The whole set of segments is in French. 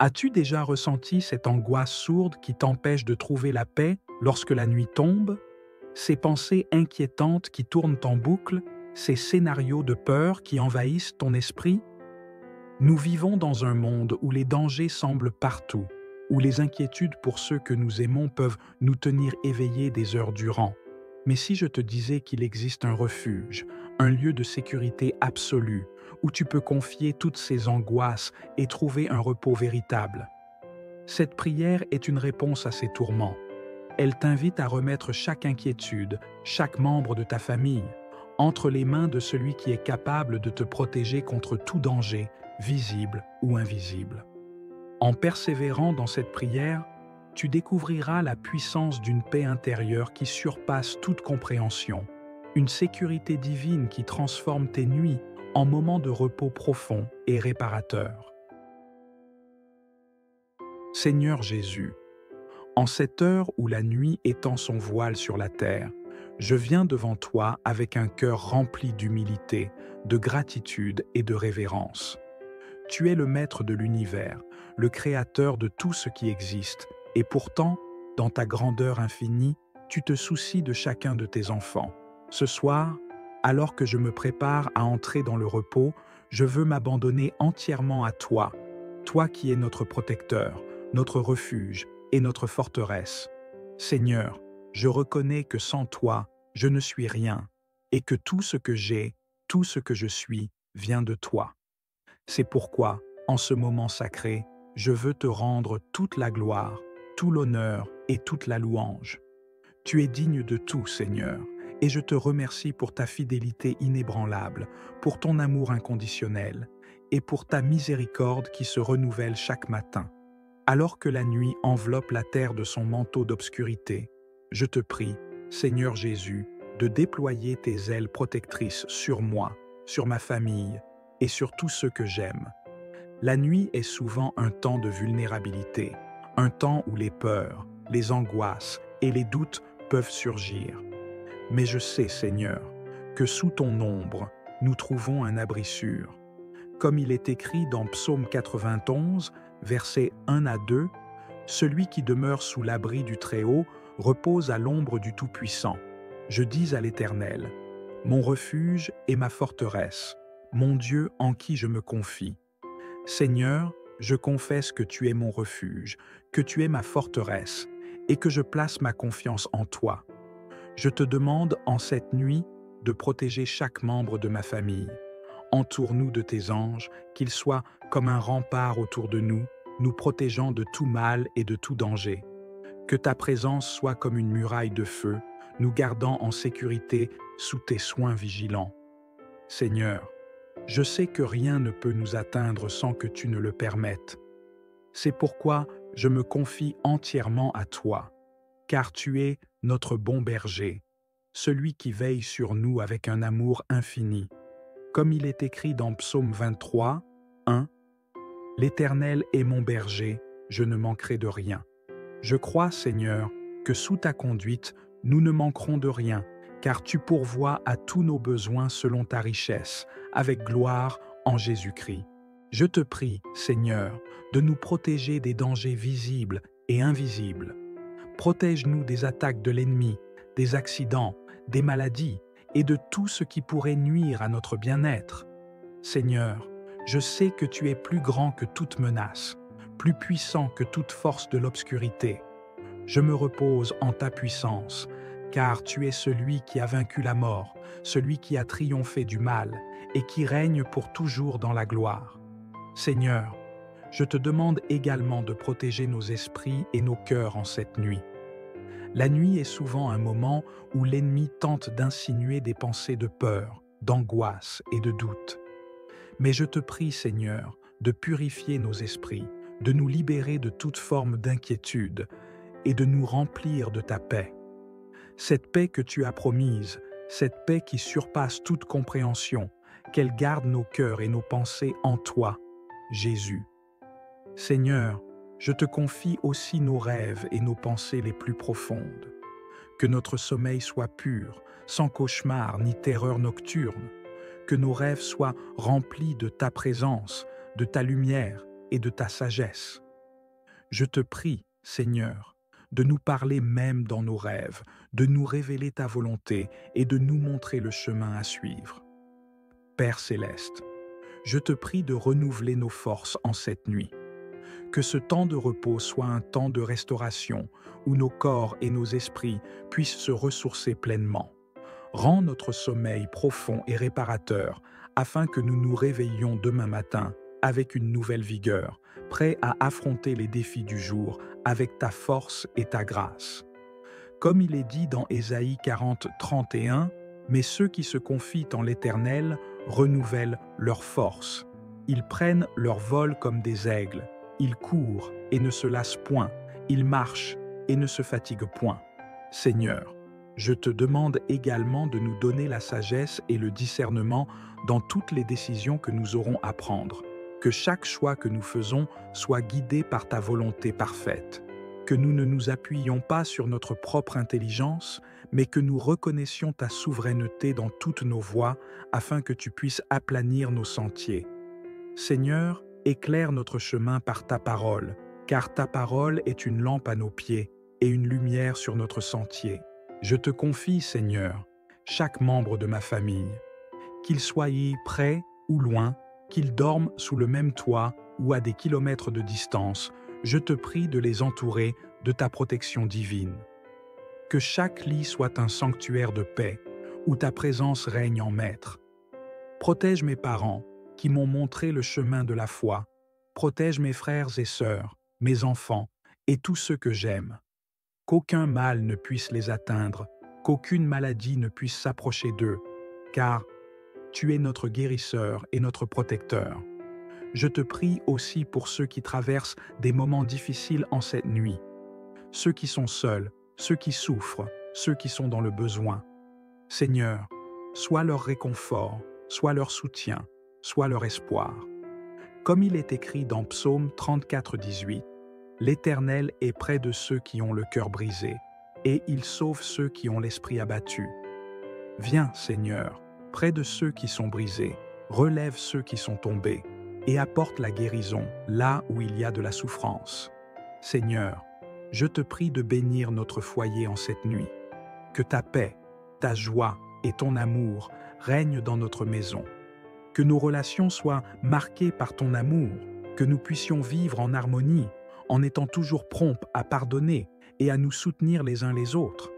As-tu déjà ressenti cette angoisse sourde qui t'empêche de trouver la paix lorsque la nuit tombe? Ces pensées inquiétantes qui tournent en boucle, ces scénarios de peur qui envahissent ton esprit? Nous vivons dans un monde où les dangers semblent partout, où les inquiétudes pour ceux que nous aimons peuvent nous tenir éveillés des heures durant. Mais si je te disais qu'il existe un refuge, un lieu de sécurité absolue, où tu peux confier toutes ces angoisses et trouver un repos véritable? Cette prière est une réponse à ces tourments. Elle t'invite à remettre chaque inquiétude, chaque membre de ta famille, entre les mains de celui qui est capable de te protéger contre tout danger, visible ou invisible. En persévérant dans cette prière, tu découvriras la puissance d'une paix intérieure qui surpasse toute compréhension, une sécurité divine qui transforme tes nuits en moments de repos profond et réparateur. Seigneur Jésus, en cette heure où la nuit étend son voile sur la terre, je viens devant toi avec un cœur rempli d'humilité, de gratitude et de révérence. Tu es le maître de l'univers, le créateur de tout ce qui existe, et pourtant, dans ta grandeur infinie, tu te soucies de chacun de tes enfants. Ce soir, alors que je me prépare à entrer dans le repos, je veux m'abandonner entièrement à toi, toi qui es notre protecteur, notre refuge et notre forteresse. Seigneur, je reconnais que sans toi, je ne suis rien, et que tout ce que j'ai, tout ce que je suis, vient de toi. C'est pourquoi, en ce moment sacré, je veux te rendre toute la gloire, tout l'honneur et toute la louange. Tu es digne de tout, Seigneur, et je te remercie pour ta fidélité inébranlable, pour ton amour inconditionnel, et pour ta miséricorde qui se renouvelle chaque matin. Alors que la nuit enveloppe la terre de son manteau d'obscurité, je te prie, Seigneur Jésus, de déployer tes ailes protectrices sur moi, sur ma famille et sur tous ceux que j'aime. La nuit est souvent un temps de vulnérabilité, un temps où les peurs, les angoisses et les doutes peuvent surgir. Mais je sais, Seigneur, que sous ton ombre, nous trouvons un abri sûr. Comme il est écrit dans Psaume 91, versets 1 à 2, « Celui qui demeure sous l'abri du Très-Haut repose à l'ombre du Tout-Puissant. Je dis à l'Éternel, mon refuge et ma forteresse, mon Dieu en qui je me confie. Seigneur, je confesse que tu es mon refuge, que tu es ma forteresse, et que je place ma confiance en toi. Je te demande en cette nuit de protéger chaque membre de ma famille. Entoure-nous de tes anges, qu'ils soient comme un rempart autour de nous, nous protégeant de tout mal et de tout danger. Que ta présence soit comme une muraille de feu, nous gardant en sécurité sous tes soins vigilants. Seigneur, je sais que rien ne peut nous atteindre sans que tu ne le permettes. C'est pourquoi je me confie entièrement à toi, car tu es notre bon berger, celui qui veille sur nous avec un amour infini. Comme il est écrit dans Psaume 23, 1, « L'Éternel est mon berger, je ne manquerai de rien. Je crois, Seigneur, que sous ta conduite, nous ne manquerons de rien, car tu pourvois à tous nos besoins selon ta richesse, avec gloire en Jésus-Christ. Je te prie, Seigneur, de nous protéger des dangers visibles et invisibles. Protège-nous des attaques de l'ennemi, des accidents, des maladies et de tout ce qui pourrait nuire à notre bien-être. Seigneur, je sais que tu es plus grand que toute menace, plus puissant que toute force de l'obscurité. Je me repose en ta puissance, car tu es celui qui a vaincu la mort, celui qui a triomphé du mal et qui règne pour toujours dans la gloire. Seigneur, je te demande également de protéger nos esprits et nos cœurs en cette nuit. La nuit est souvent un moment où l'ennemi tente d'insinuer des pensées de peur, d'angoisse et de doute. Mais je te prie, Seigneur, de purifier nos esprits, de nous libérer de toute forme d'inquiétude et de nous remplir de ta paix. Cette paix que tu as promise, cette paix qui surpasse toute compréhension, qu'elle garde nos cœurs et nos pensées en toi, Jésus. Seigneur, je te confie aussi nos rêves et nos pensées les plus profondes. Que notre sommeil soit pur, sans cauchemar ni terreur nocturne. Que nos rêves soient remplis de ta présence, de ta lumière et de ta sagesse. Je te prie, Seigneur, de nous parler même dans nos rêves, de nous révéler ta volonté et de nous montrer le chemin à suivre. Père céleste, je te prie de renouveler nos forces en cette nuit. Que ce temps de repos soit un temps de restauration où nos corps et nos esprits puissent se ressourcer pleinement. Rends notre sommeil profond et réparateur afin que nous nous réveillions demain matin avec une nouvelle vigueur, prêts à affronter les défis du jour avec ta force et ta grâce. Comme il est dit dans Ésaïe 40, 31, « Mais ceux qui se confient en l'Éternel renouvellent leur force. Ils prennent leur vol comme des aigles. Ils courent et ne se lassent point. Ils marchent et ne se fatiguent point. » Seigneur, je te demande également de nous donner la sagesse et le discernement dans toutes les décisions que nous aurons à prendre. Que chaque choix que nous faisons soit guidé par ta volonté parfaite. Que nous ne nous appuyions pas sur notre propre intelligence, mais que nous reconnaissions ta souveraineté dans toutes nos voies afin que tu puisses aplanir nos sentiers. Seigneur, éclaire notre chemin par ta parole, car ta parole est une lampe à nos pieds et une lumière sur notre sentier. Je te confie, Seigneur, chaque membre de ma famille, qu'il soit près ou loin, qu'il dorme sous le même toit ou à des kilomètres de distance, je te prie de les entourer de ta protection divine. Que chaque lit soit un sanctuaire de paix, où ta présence règne en maître. Protège mes parents, qui m'ont montré le chemin de la foi. Protège mes frères et sœurs, mes enfants, et tous ceux que j'aime. Qu'aucun mal ne puisse les atteindre, qu'aucune maladie ne puisse s'approcher d'eux, car tu es notre guérisseur et notre protecteur. Je te prie aussi pour ceux qui traversent des moments difficiles en cette nuit, ceux qui sont seuls, ceux qui souffrent, ceux qui sont dans le besoin. Seigneur, sois leur réconfort, sois leur soutien, sois leur espoir. Comme il est écrit dans Psaume 34, 18, « L'Éternel est près de ceux qui ont le cœur brisé, et il sauve ceux qui ont l'esprit abattu. » Viens, Seigneur, près de ceux qui sont brisés, relève ceux qui sont tombés, et apporte la guérison là où il y a de la souffrance. Seigneur, je te prie de bénir notre foyer en cette nuit. Que ta paix, ta joie et ton amour règnent dans notre maison. Que nos relations soient marquées par ton amour, que nous puissions vivre en harmonie, en étant toujours prompts à pardonner et à nous soutenir les uns les autres.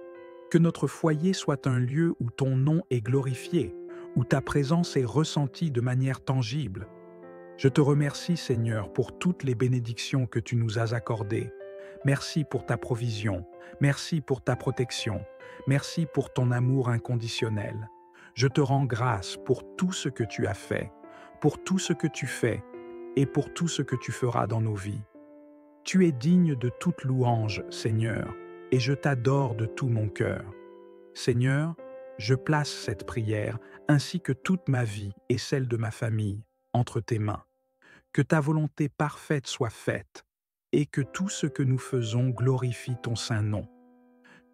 Que notre foyer soit un lieu où ton nom est glorifié, où ta présence est ressentie de manière tangible. Je te remercie, Seigneur, pour toutes les bénédictions que tu nous as accordées. Merci pour ta provision, merci pour ta protection, merci pour ton amour inconditionnel. Je te rends grâce pour tout ce que tu as fait, pour tout ce que tu fais et pour tout ce que tu feras dans nos vies. Tu es digne de toute louange, Seigneur, et je t'adore de tout mon cœur. Seigneur, je place cette prière ainsi que toute ma vie et celle de ma famille entre tes mains. Que ta volonté parfaite soit faite et que tout ce que nous faisons glorifie ton saint nom.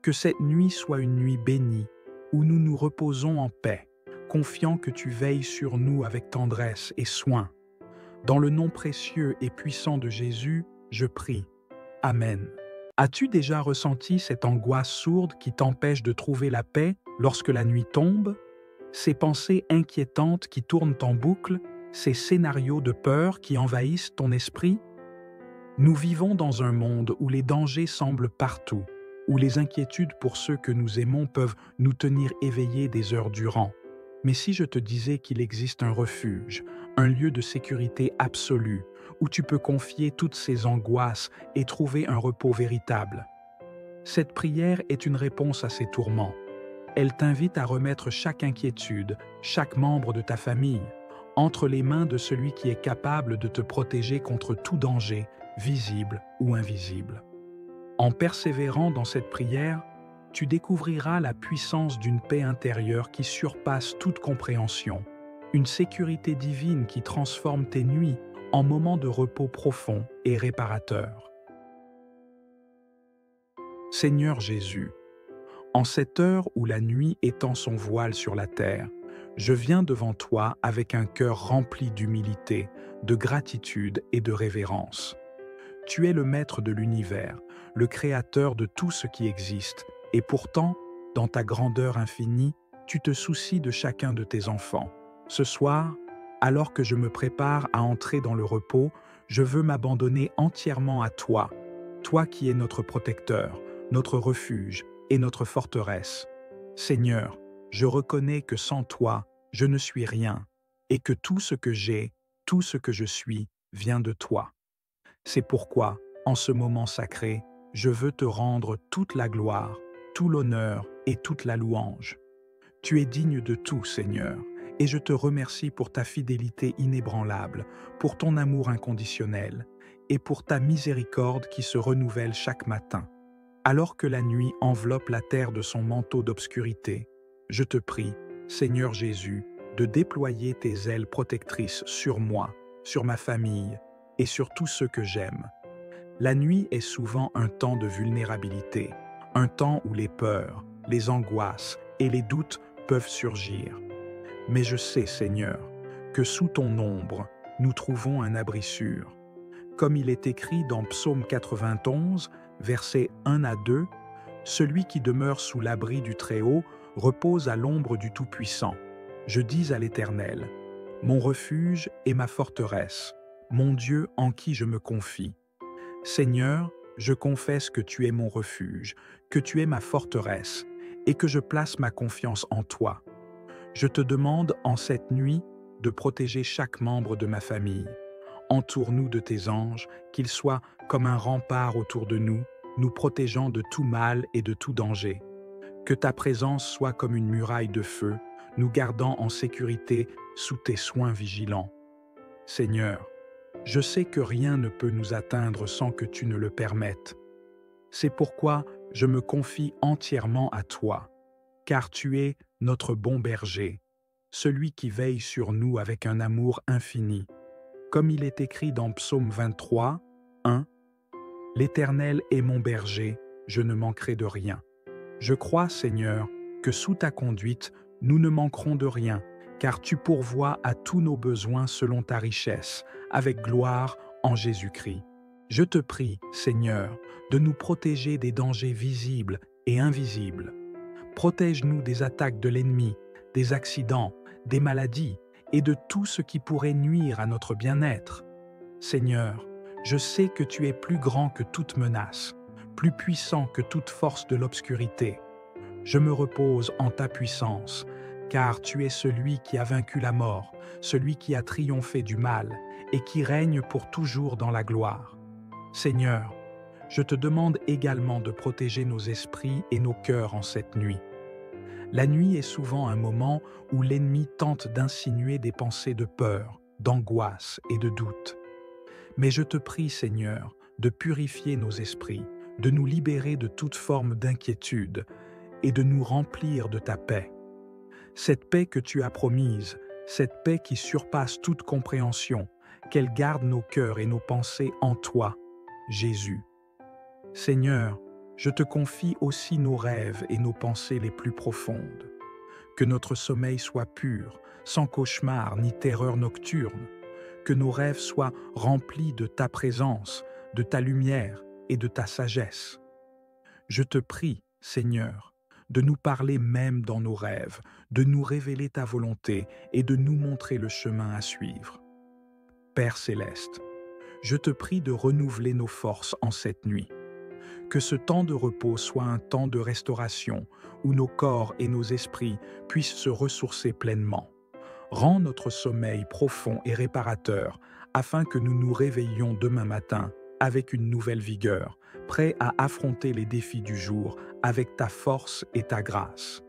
Que cette nuit soit une nuit bénie où nous nous reposons en paix, confiant que tu veilles sur nous avec tendresse et soin. Dans le nom précieux et puissant de Jésus, je prie. Amen. As-tu déjà ressenti cette angoisse sourde qui t'empêche de trouver la paix lorsque la nuit tombe? Ces pensées inquiétantes qui tournent en boucle, ces scénarios de peur qui envahissent ton esprit? Nous vivons dans un monde où les dangers semblent partout, où les inquiétudes pour ceux que nous aimons peuvent nous tenir éveillés des heures durant. Mais si je te disais qu'il existe un refuge, un lieu de sécurité absolue, où tu peux confier toutes ces angoisses et trouver un repos véritable? Cette prière est une réponse à ces tourments. Elle t'invite à remettre chaque inquiétude, chaque membre de ta famille, entre les mains de celui qui est capable de te protéger contre tout danger, visible ou invisible. En persévérant dans cette prière, tu découvriras la puissance d'une paix intérieure qui surpasse toute compréhension, une sécurité divine qui transforme tes nuits en moments de repos profond et réparateur. Seigneur Jésus, en cette heure où la nuit étend son voile sur la terre, je viens devant toi avec un cœur rempli d'humilité, de gratitude et de révérence. Tu es le maître de l'univers, le créateur de tout ce qui existe, et pourtant, dans ta grandeur infinie, tu te soucies de chacun de tes enfants. Ce soir, alors que je me prépare à entrer dans le repos, je veux m'abandonner entièrement à toi, toi qui es notre protecteur, notre refuge et notre forteresse. Seigneur, je reconnais que sans toi, je ne suis rien, et que tout ce que j'ai, tout ce que je suis, vient de toi. C'est pourquoi, en ce moment sacré, je veux te rendre toute la gloire, tout l'honneur et toute la louange. Tu es digne de tout, Seigneur, et je te remercie pour ta fidélité inébranlable, pour ton amour inconditionnel, et pour ta miséricorde qui se renouvelle chaque matin. Alors que la nuit enveloppe la terre de son manteau d'obscurité, je te prie, Seigneur Jésus, de déployer tes ailes protectrices sur moi, sur ma famille et sur tous ceux que j'aime. La nuit est souvent un temps de vulnérabilité, un temps où les peurs, les angoisses et les doutes peuvent surgir. Mais je sais, Seigneur, que sous ton ombre, nous trouvons un abri sûr. Comme il est écrit dans Psaume 91, versets 1 à 2, « Celui qui demeure sous l'abri du Très-Haut repose à l'ombre du Tout-Puissant. Je dis à l'Éternel, mon refuge et ma forteresse, mon Dieu en qui je me confie. Seigneur, je confesse que tu es mon refuge, que tu es ma forteresse, et que je place ma confiance en toi. Je te demande en cette nuit de protéger chaque membre de ma famille. Entoure-nous de tes anges, qu'ils soient comme un rempart autour de nous, nous protégeant de tout mal et de tout danger. Que ta présence soit comme une muraille de feu, nous gardant en sécurité sous tes soins vigilants. Seigneur, je sais que rien ne peut nous atteindre sans que tu ne le permettes. C'est pourquoi je me confie entièrement à toi, car tu es notre bon berger, celui qui veille sur nous avec un amour infini. Comme il est écrit dans Psaume 23, 1, « L'Éternel est mon berger, je ne manquerai de rien. Je crois, Seigneur, que sous ta conduite, nous ne manquerons de rien, car tu pourvois à tous nos besoins selon ta richesse, avec gloire en Jésus-Christ. Je te prie, Seigneur, de nous protéger des dangers visibles et invisibles. Protège-nous des attaques de l'ennemi, des accidents, des maladies et de tout ce qui pourrait nuire à notre bien-être. Seigneur, je sais que tu es plus grand que toute menace, plus puissant que toute force de l'obscurité. Je me repose en ta puissance, car tu es celui qui a vaincu la mort, celui qui a triomphé du mal et qui règne pour toujours dans la gloire. Seigneur, je te demande également de protéger nos esprits et nos cœurs en cette nuit. La nuit est souvent un moment où l'ennemi tente d'insinuer des pensées de peur, d'angoisse et de doute. Mais je te prie, Seigneur, de purifier nos esprits, de nous libérer de toute forme d'inquiétude et de nous remplir de ta paix. Cette paix que tu as promise, cette paix qui surpasse toute compréhension, qu'elle garde nos cœurs et nos pensées en toi, Jésus. Seigneur, je te confie aussi nos rêves et nos pensées les plus profondes. Que notre sommeil soit pur, sans cauchemar ni terreur nocturne. Que nos rêves soient remplis de ta présence, de ta lumière et de ta sagesse. Je te prie, Seigneur, de nous parler même dans nos rêves, de nous révéler ta volonté et de nous montrer le chemin à suivre. Père céleste, je te prie de renouveler nos forces en cette nuit. Que ce temps de repos soit un temps de restauration où nos corps et nos esprits puissent se ressourcer pleinement. Rends notre sommeil profond et réparateur afin que nous nous réveillions demain matin avec une nouvelle vigueur, prêts à affronter les défis du jour avec ta force et ta grâce.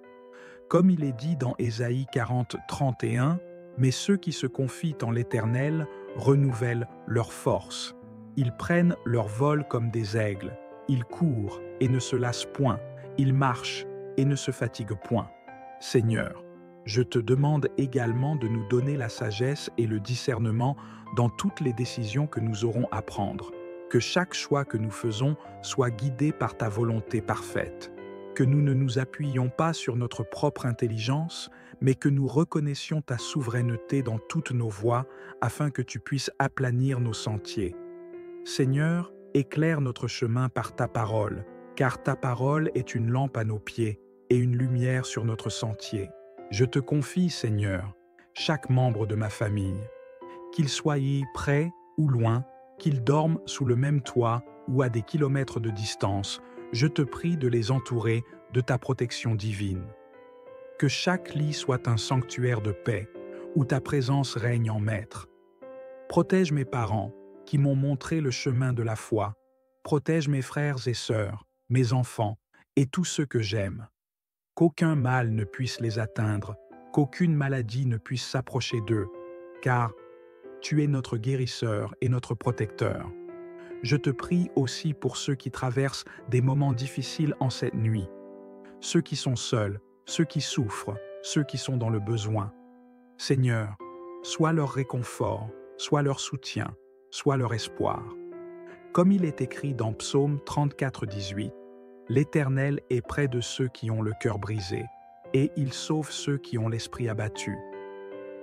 Comme il est dit dans Ésaïe 40, 31, « Mais ceux qui se confient en l'Éternel renouvellent leur force. Ils prennent leur vol comme des aigles. Ils courent et ne se lassent point. Ils marchent et ne se fatiguent point. » Seigneur, je te demande également de nous donner la sagesse et le discernement dans toutes les décisions que nous aurons à prendre. Que chaque choix que nous faisons soit guidé par ta volonté parfaite. Que nous ne nous appuyions pas sur notre propre intelligence, mais que nous reconnaissions ta souveraineté dans toutes nos voies afin que tu puisses aplanir nos sentiers. Seigneur, Éclaire notre chemin par ta parole, car ta parole est une lampe à nos pieds et une lumière sur notre sentier. Je te confie, Seigneur, chaque membre de ma famille, qu'il soit près ou loin, qu'il dorme sous le même toit ou à des kilomètres de distance, je te prie de les entourer de ta protection divine. Que chaque lit soit un sanctuaire de paix, où ta présence règne en maître. Protège mes parents, qui m'ont montré le chemin de la foi. Protège mes frères et sœurs, mes enfants, et tous ceux que j'aime. Qu'aucun mal ne puisse les atteindre, qu'aucune maladie ne puisse s'approcher d'eux, car tu es notre guérisseur et notre protecteur. Je te prie aussi pour ceux qui traversent des moments difficiles en cette nuit, ceux qui sont seuls, ceux qui souffrent, ceux qui sont dans le besoin. Seigneur, sois leur réconfort, sois leur soutien, sois leur espoir. Comme il est écrit dans Psaume 34, 18, « L'Éternel est près de ceux qui ont le cœur brisé, et il sauve ceux qui ont l'esprit abattu. »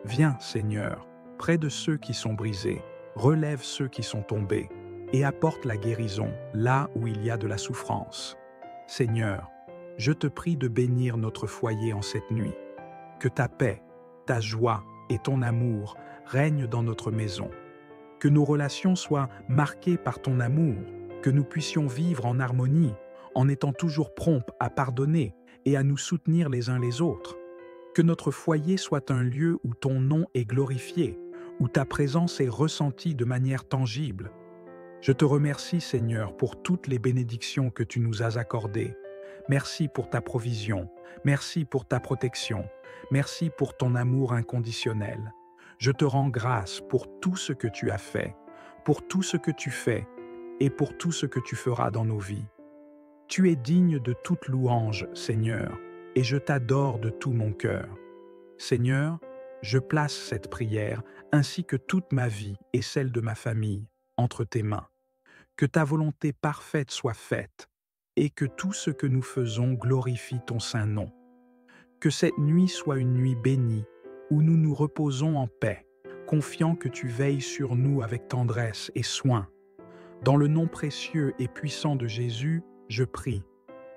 Viens, Seigneur, près de ceux qui sont brisés, relève ceux qui sont tombés, et apporte la guérison là où il y a de la souffrance. Seigneur, je te prie de bénir notre foyer en cette nuit. Que ta paix, ta joie et ton amour règnent dans notre maison. Que nos relations soient marquées par ton amour, que nous puissions vivre en harmonie, en étant toujours prompts à pardonner et à nous soutenir les uns les autres. Que notre foyer soit un lieu où ton nom est glorifié, où ta présence est ressentie de manière tangible. Je te remercie, Seigneur, pour toutes les bénédictions que tu nous as accordées. Merci pour ta provision, merci pour ta protection, merci pour ton amour inconditionnel. Je te rends grâce pour tout ce que tu as fait, pour tout ce que tu fais et pour tout ce que tu feras dans nos vies. Tu es digne de toute louange, Seigneur, et je t'adore de tout mon cœur. Seigneur, je place cette prière ainsi que toute ma vie et celle de ma famille entre tes mains. Que ta volonté parfaite soit faite et que tout ce que nous faisons glorifie ton saint nom. Que cette nuit soit une nuit bénie où nous nous reposons en paix, confiant que tu veilles sur nous avec tendresse et soin. Dans le nom précieux et puissant de Jésus, je prie.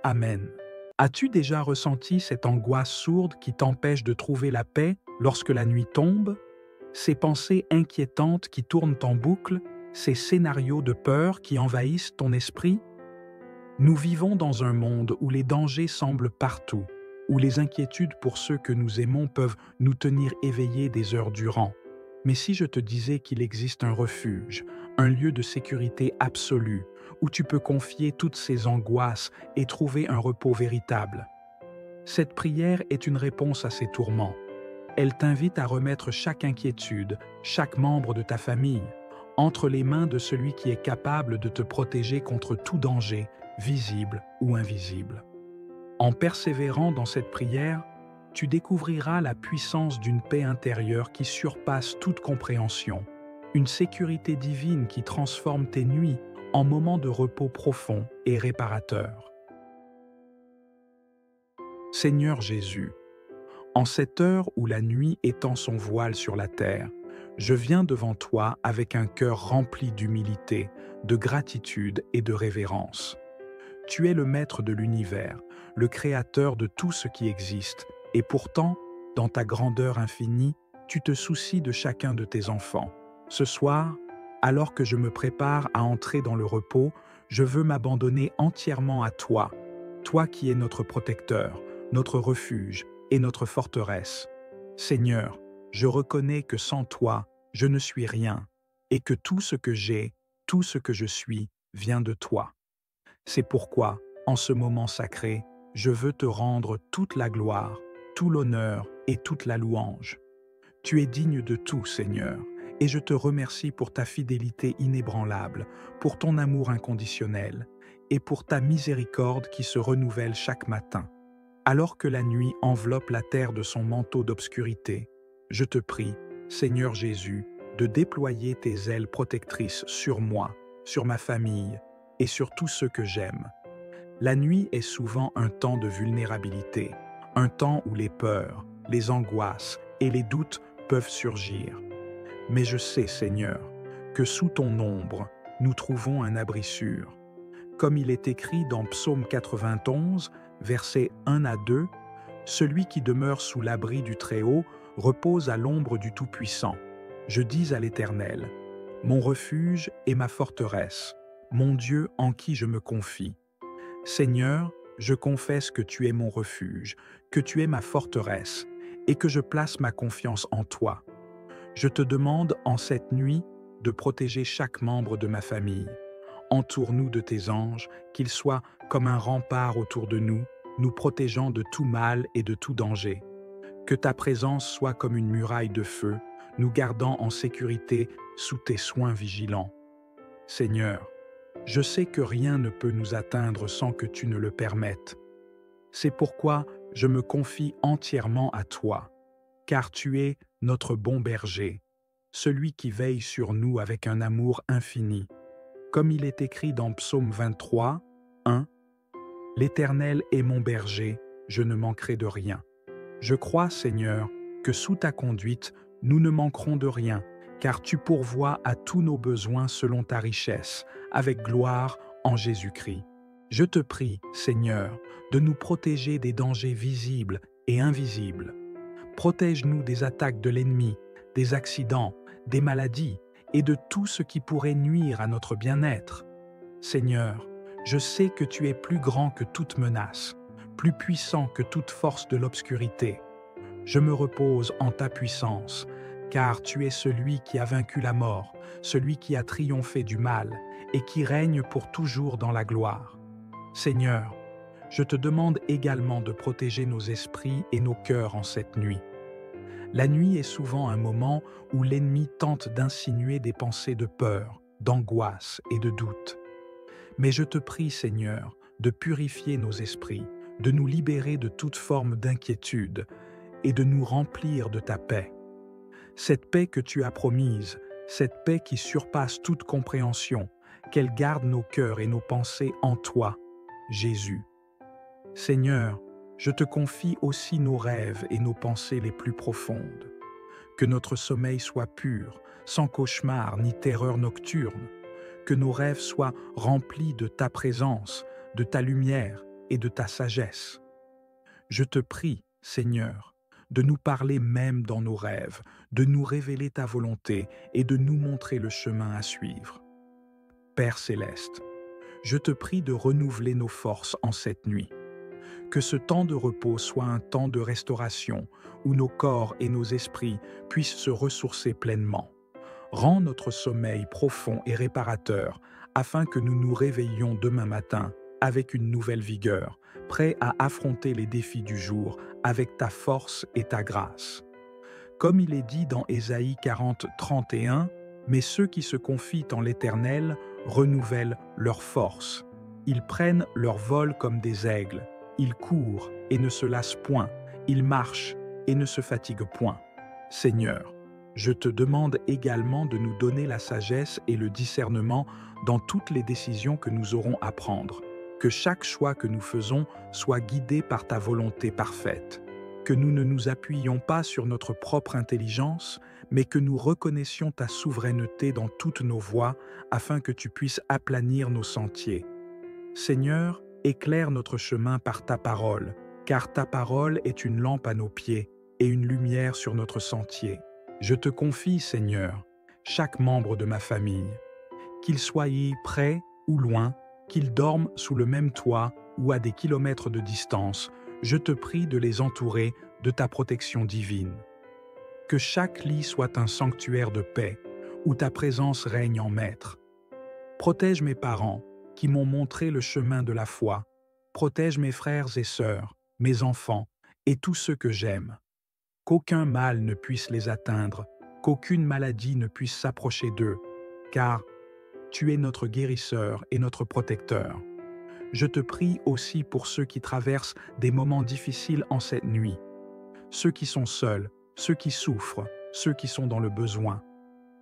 Amen. As-tu déjà ressenti cette angoisse sourde qui t'empêche de trouver la paix lorsque la nuit tombe? Ces pensées inquiétantes qui tournent en boucle, ces scénarios de peur qui envahissent ton esprit? Nous vivons dans un monde où les dangers semblent partout, où les inquiétudes pour ceux que nous aimons peuvent nous tenir éveillés des heures durant. Mais si je te disais qu'il existe un refuge, un lieu de sécurité absolue, où tu peux confier toutes ces angoisses et trouver un repos véritable? Cette prière est une réponse à ces tourments. Elle t'invite à remettre chaque inquiétude, chaque membre de ta famille, entre les mains de celui qui est capable de te protéger contre tout danger, visible ou invisible. En persévérant dans cette prière, tu découvriras la puissance d'une paix intérieure qui surpasse toute compréhension, une sécurité divine qui transforme tes nuits en moments de repos profond et réparateur. Seigneur Jésus, en cette heure où la nuit étend son voile sur la terre, je viens devant toi avec un cœur rempli d'humilité, de gratitude et de révérence. Tu es le maître de l'univers, le créateur de tout ce qui existe, et pourtant, dans ta grandeur infinie, tu te soucies de chacun de tes enfants. Ce soir, alors que je me prépare à entrer dans le repos, je veux m'abandonner entièrement à toi, toi qui es notre protecteur, notre refuge et notre forteresse. Seigneur, je reconnais que sans toi, je ne suis rien, et que tout ce que j'ai, tout ce que je suis, vient de toi. C'est pourquoi, en ce moment sacré, je veux te rendre toute la gloire, tout l'honneur et toute la louange. Tu es digne de tout, Seigneur, et je te remercie pour ta fidélité inébranlable, pour ton amour inconditionnel, et pour ta miséricorde qui se renouvelle chaque matin. Alors que la nuit enveloppe la terre de son manteau d'obscurité, je te prie, Seigneur Jésus, de déployer tes ailes protectrices sur moi, sur ma famille et sur tous ceux que j'aime. La nuit est souvent un temps de vulnérabilité, un temps où les peurs, les angoisses et les doutes peuvent surgir. Mais je sais, Seigneur, que sous ton ombre, nous trouvons un abri sûr. Comme il est écrit dans Psaume 91, versets 1 à 2, « Celui qui demeure sous l'abri du Très-Haut repose à l'ombre du Tout-Puissant. Je dis à l'Éternel, mon refuge et ma forteresse, mon Dieu en qui je me confie. Seigneur, je confesse que tu es mon refuge, que tu es ma forteresse, et que je place ma confiance en toi. Je te demande en cette nuit de protéger chaque membre de ma famille. Entoure-nous de tes anges, qu'ils soient comme un rempart autour de nous, nous protégeant de tout mal et de tout danger. Que ta présence soit comme une muraille de feu, nous gardant en sécurité sous tes soins vigilants. Seigneur, je sais que rien ne peut nous atteindre sans que tu ne le permettes. C'est pourquoi je me confie entièrement à toi, car tu es notre bon berger, celui qui veille sur nous avec un amour infini. Comme il est écrit dans Psaume 23, 1, « L'Éternel est mon berger, je ne manquerai de rien. Je crois, Seigneur, que sous ta conduite, nous ne manquerons de rien, car tu pourvois à tous nos besoins selon ta richesse, avec gloire en Jésus-Christ. Je te prie, Seigneur, de nous protéger des dangers visibles et invisibles. Protège-nous des attaques de l'ennemi, des accidents, des maladies et de tout ce qui pourrait nuire à notre bien-être. Seigneur, je sais que tu es plus grand que toute menace, plus puissant que toute force de l'obscurité. Je me repose en ta puissance, car tu es celui qui a vaincu la mort, celui qui a triomphé du mal et qui règne pour toujours dans la gloire. Seigneur, je te demande également de protéger nos esprits et nos cœurs en cette nuit. La nuit est souvent un moment où l'ennemi tente d'insinuer des pensées de peur, d'angoisse et de doute. Mais je te prie, Seigneur, de purifier nos esprits, de nous libérer de toute forme d'inquiétude et de nous remplir de ta paix. Cette paix que tu as promise, cette paix qui surpasse toute compréhension, qu'elle garde nos cœurs et nos pensées en toi, Jésus. Seigneur, je te confie aussi nos rêves et nos pensées les plus profondes. Que notre sommeil soit pur, sans cauchemar ni terreur nocturne. Que nos rêves soient remplis de ta présence, de ta lumière et de ta sagesse. Je te prie, Seigneur, de nous parler même dans nos rêves, de nous révéler ta volonté et de nous montrer le chemin à suivre. Père céleste, je te prie de renouveler nos forces en cette nuit. Que ce temps de repos soit un temps de restauration où nos corps et nos esprits puissent se ressourcer pleinement. Rends notre sommeil profond et réparateur afin que nous nous réveillions demain matin avec une nouvelle vigueur, prêts à affronter les défis du jour avec ta force et ta grâce. Comme il est dit dans Ésaïe 40, 31, « Mais ceux qui se confient en l'Éternel renouvellent leur force. Ils prennent leur vol comme des aigles. Ils courent et ne se lassent point. Ils marchent et ne se fatiguent point. » Seigneur, je te demande également de nous donner la sagesse et le discernement dans toutes les décisions que nous aurons à prendre. Que chaque choix que nous faisons soit guidé par ta volonté parfaite. Que nous ne nous appuyions pas sur notre propre intelligence, mais que nous reconnaissions ta souveraineté dans toutes nos voies afin que tu puisses aplanir nos sentiers. Seigneur, éclaire notre chemin par ta parole, car ta parole est une lampe à nos pieds et une lumière sur notre sentier. Je te confie, Seigneur, chaque membre de ma famille, qu'il soit près ou loin, qu'ils dorment sous le même toit ou à des kilomètres de distance, je te prie de les entourer de ta protection divine. Que chaque lit soit un sanctuaire de paix, où ta présence règne en maître. Protège mes parents, qui m'ont montré le chemin de la foi. Protège mes frères et sœurs, mes enfants et tous ceux que j'aime. Qu'aucun mal ne puisse les atteindre, qu'aucune maladie ne puisse s'approcher d'eux, car tu es notre guérisseur et notre protecteur. Je te prie aussi pour ceux qui traversent des moments difficiles en cette nuit, ceux qui sont seuls, ceux qui souffrent, ceux qui sont dans le besoin.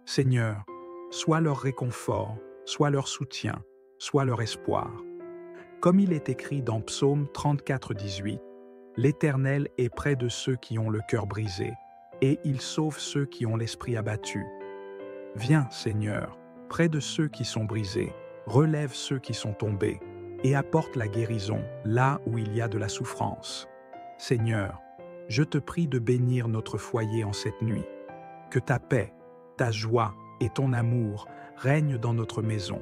Seigneur, sois leur réconfort, sois leur soutien, sois leur espoir. Comme il est écrit dans Psaume 34, 18, « L'Éternel est près de ceux qui ont le cœur brisé, et il sauve ceux qui ont l'esprit abattu. » Viens, Seigneur, près de ceux qui sont brisés, relève ceux qui sont tombés, et apporte la guérison là où il y a de la souffrance. Seigneur, je te prie de bénir notre foyer en cette nuit. Que ta paix, ta joie et ton amour règnent dans notre maison.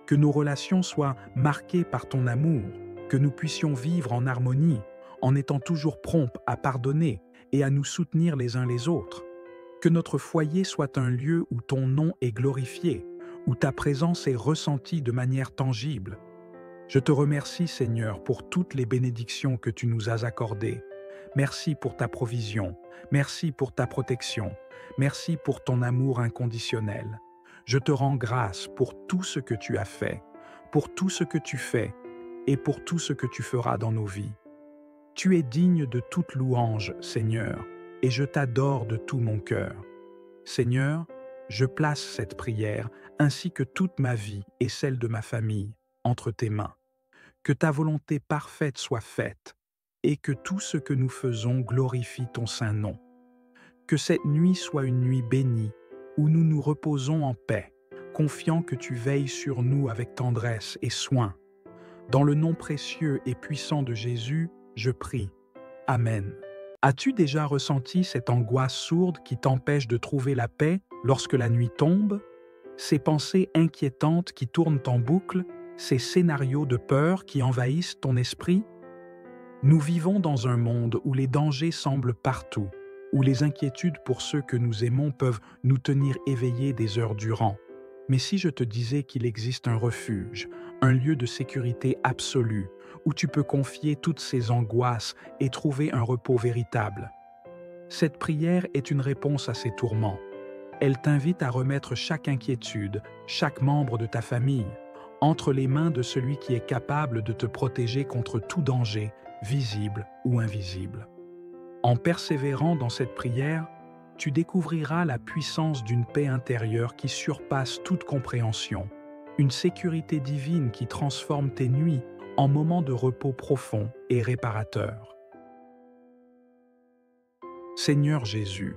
Que nos relations soient marquées par ton amour, que nous puissions vivre en harmonie, en étant toujours prompts à pardonner et à nous soutenir les uns les autres. Que notre foyer soit un lieu où ton nom est glorifié, où ta présence est ressentie de manière tangible. Je te remercie, Seigneur, pour toutes les bénédictions que tu nous as accordées. Merci pour ta provision, merci pour ta protection, merci pour ton amour inconditionnel. Je te rends grâce pour tout ce que tu as fait, pour tout ce que tu fais et pour tout ce que tu feras dans nos vies. Tu es digne de toute louange, Seigneur, et je t'adore de tout mon cœur. Seigneur, je place cette prière ainsi que toute ma vie et celle de ma famille entre tes mains. Que ta volonté parfaite soit faite et que tout ce que nous faisons glorifie ton saint nom. Que cette nuit soit une nuit bénie où nous nous reposons en paix, confiant que tu veilles sur nous avec tendresse et soin. Dans le nom précieux et puissant de Jésus, je prie. Amen. As-tu déjà ressenti cette angoisse sourde qui t'empêche de trouver la paix lorsque la nuit tombe? Ces pensées inquiétantes qui tournent en boucle, ces scénarios de peur qui envahissent ton esprit? Nous vivons dans un monde où les dangers semblent partout, où les inquiétudes pour ceux que nous aimons peuvent nous tenir éveillés des heures durant. Mais si je te disais qu'il existe un refuge, un lieu de sécurité absolue, où tu peux confier toutes ces angoisses et trouver un repos véritable? Cette prière est une réponse à ces tourments. Elle t'invite à remettre chaque inquiétude, chaque membre de ta famille, entre les mains de celui qui est capable de te protéger contre tout danger, visible ou invisible. En persévérant dans cette prière, tu découvriras la puissance d'une paix intérieure qui surpasse toute compréhension, une sécurité divine qui transforme tes nuits en moments de repos profond et réparateur. Seigneur Jésus,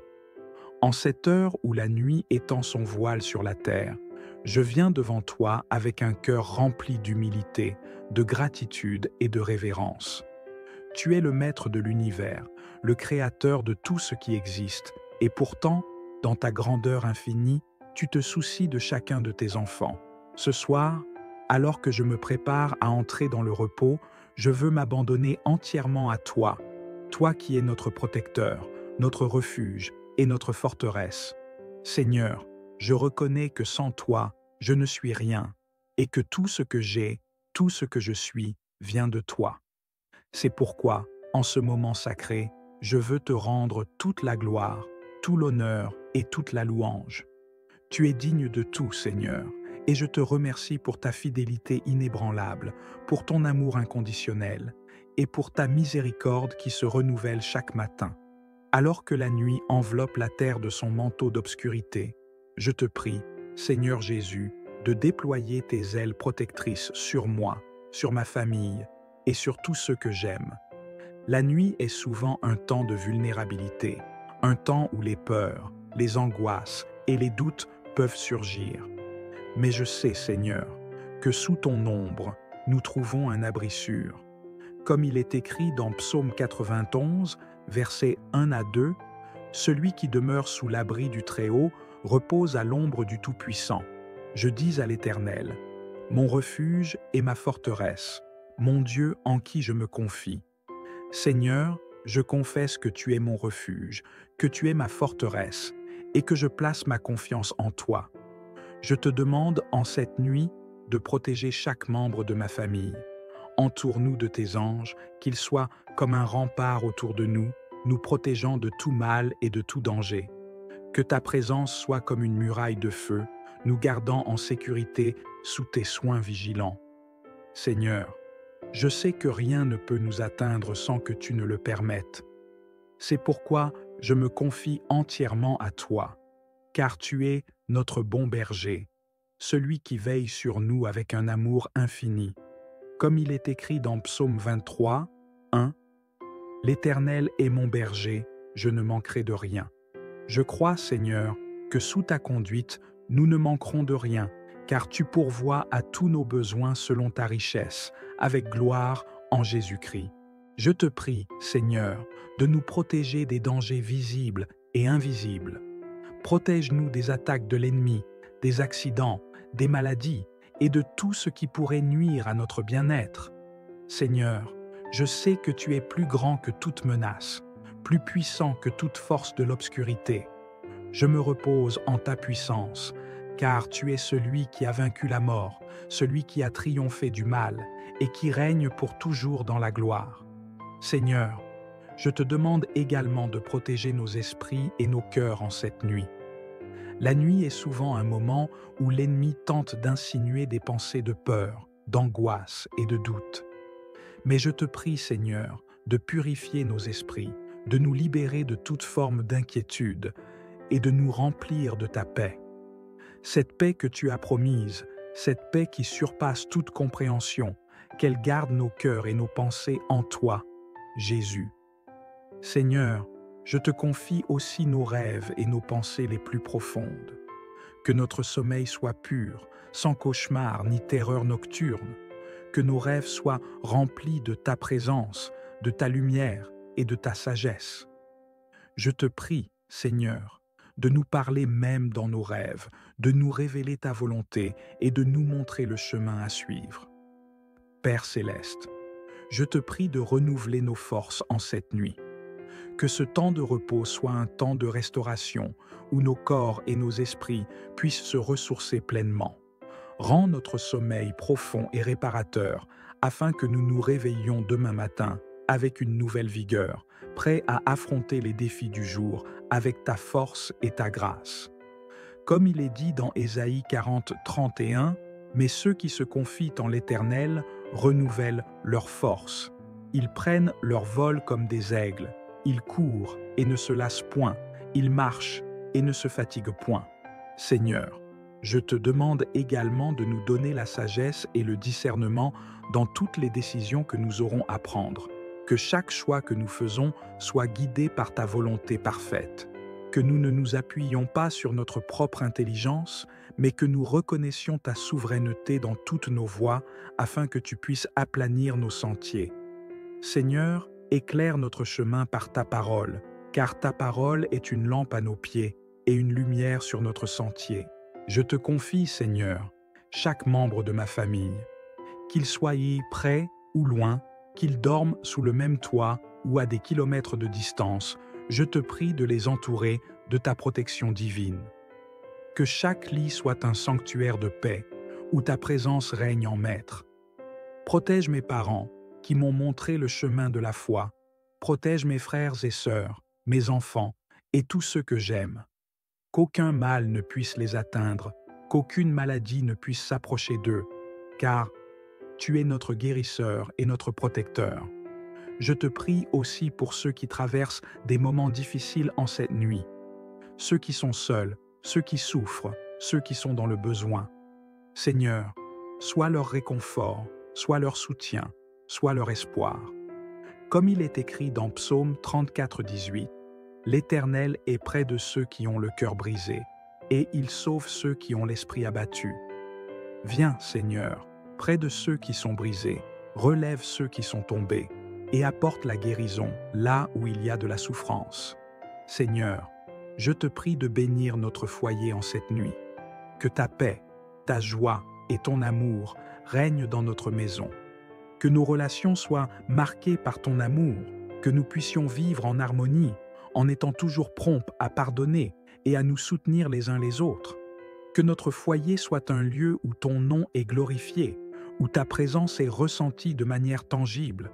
en cette heure où la nuit étend son voile sur la terre, je viens devant toi avec un cœur rempli d'humilité, de gratitude et de révérence. Tu es le maître de l'univers, le créateur de tout ce qui existe, et pourtant, dans ta grandeur infinie, tu te soucies de chacun de tes enfants. Ce soir, alors que je me prépare à entrer dans le repos, je veux m'abandonner entièrement à toi, toi qui es notre protecteur, notre refuge et notre forteresse. Seigneur, je reconnais que sans toi, je ne suis rien, et que tout ce que j'ai, tout ce que je suis, vient de toi. C'est pourquoi, en ce moment sacré, je veux te rendre toute la gloire, tout l'honneur et toute la louange. Tu es digne de tout, Seigneur, et je te remercie pour ta fidélité inébranlable, pour ton amour inconditionnel, et pour ta miséricorde qui se renouvelle chaque matin. Alors que la nuit enveloppe la terre de son manteau d'obscurité, je te prie, Seigneur Jésus, de déployer tes ailes protectrices sur moi, sur ma famille et sur tous ceux que j'aime. La nuit est souvent un temps de vulnérabilité, un temps où les peurs, les angoisses et les doutes peuvent surgir. Mais je sais, Seigneur, que sous ton ombre, nous trouvons un abri sûr. Comme il est écrit dans Psaume 91, versets 1 à 2, « Celui qui demeure sous l'abri du Très-Haut repose à l'ombre du Tout-Puissant. Je dis à l'Éternel, mon refuge et ma forteresse, mon Dieu en qui je me confie. Seigneur, je confesse que tu es mon refuge, que tu es ma forteresse, et que je place ma confiance en toi. Je te demande en cette nuit de protéger chaque membre de ma famille. Entoure-nous de tes anges, qu'ils soient comme un rempart autour de nous, nous protégeant de tout mal et de tout danger. Que ta présence soit comme une muraille de feu, nous gardant en sécurité sous tes soins vigilants. Seigneur, je sais que rien ne peut nous atteindre sans que tu ne le permettes. C'est pourquoi je me confie entièrement à toi, car tu es notre bon berger, celui qui veille sur nous avec un amour infini. Comme il est écrit dans Psaume 23, 1, « L'Éternel est mon berger, je ne manquerai de rien. Je crois, Seigneur, que sous ta conduite, Nous ne manquerons de rien, car tu pourvois à tous nos besoins selon ta richesse, avec gloire en Jésus-Christ. Je te prie, Seigneur, de nous protéger des dangers visibles et invisibles. Protège-nous des attaques de l'ennemi, des accidents, des maladies et de tout ce qui pourrait nuire à notre bien-être. Seigneur, je sais que tu es plus grand que toute menace, plus puissant que toute force de l'obscurité. Je me repose en ta puissance, car tu es celui qui a vaincu la mort, celui qui a triomphé du mal et qui règne pour toujours dans la gloire. Seigneur, je te demande également de protéger nos esprits et nos cœurs en cette nuit. La nuit est souvent un moment où l'ennemi tente d'insinuer des pensées de peur, d'angoisse et de doute. Mais je te prie, Seigneur, de purifier nos esprits, de nous libérer de toute forme d'inquiétude et de nous remplir de ta paix. Cette paix que tu as promise, cette paix qui surpasse toute compréhension, qu'elle garde nos cœurs et nos pensées en toi, Jésus. Seigneur, je te confie aussi nos rêves et nos pensées les plus profondes. Que notre sommeil soit pur, sans cauchemar ni terreur nocturne. Que nos rêves soient remplis de ta présence, de ta lumière et de ta sagesse. Je te prie, Seigneur, de nous parler même dans nos rêves, de nous révéler ta volonté et de nous montrer le chemin à suivre. Père céleste, je te prie de renouveler nos forces en cette nuit. Que ce temps de repos soit un temps de restauration où nos corps et nos esprits puissent se ressourcer pleinement. Rends notre sommeil profond et réparateur afin que nous nous réveillions demain matin avec une nouvelle vigueur, prêts à affronter les défis du jour avec ta force et ta grâce. Comme il est dit dans Ésaïe 40, 31, « Mais ceux qui se confient en l'Éternel renouvellent leur force. Ils prennent leur vol comme des aigles. Ils courent et ne se lassent point. Ils marchent et ne se fatiguent point. » Seigneur, je te demande également de nous donner la sagesse et le discernement dans toutes les décisions que nous aurons à prendre. Que chaque choix que nous faisons soit guidé par ta volonté parfaite. Que nous ne nous appuyions pas sur notre propre intelligence, mais que nous reconnaissions ta souveraineté dans toutes nos voies afin que tu puisses aplanir nos sentiers. Seigneur, éclaire notre chemin par ta parole, car ta parole est une lampe à nos pieds et une lumière sur notre sentier. Je te confie, Seigneur, chaque membre de ma famille, qu'il soit près ou loin, qu'ils dorment sous le même toit ou à des kilomètres de distance, je te prie de les entourer de ta protection divine. Que chaque lit soit un sanctuaire de paix, où ta présence règne en maître. Protège mes parents, qui m'ont montré le chemin de la foi. Protège mes frères et sœurs, mes enfants et tous ceux que j'aime. Qu'aucun mal ne puisse les atteindre, qu'aucune maladie ne puisse s'approcher d'eux, car tu es notre guérisseur et notre protecteur. Je te prie aussi pour ceux qui traversent des moments difficiles en cette nuit, ceux qui sont seuls, ceux qui souffrent, ceux qui sont dans le besoin. Seigneur, sois leur réconfort, sois leur soutien, sois leur espoir. Comme il est écrit dans Psaume 34, 18, « L'Éternel est près de ceux qui ont le cœur brisé, et il sauve ceux qui ont l'esprit abattu. » Viens, Seigneur, près de ceux qui sont brisés, relève ceux qui sont tombés, et apporte la guérison là où il y a de la souffrance. Seigneur, je te prie de bénir notre foyer en cette nuit. Que ta paix, ta joie et ton amour règnent dans notre maison. Que nos relations soient marquées par ton amour, que nous puissions vivre en harmonie, en étant toujours prompts à pardonner et à nous soutenir les uns les autres. Que notre foyer soit un lieu où ton nom est glorifié, où ta présence est ressentie de manière tangible.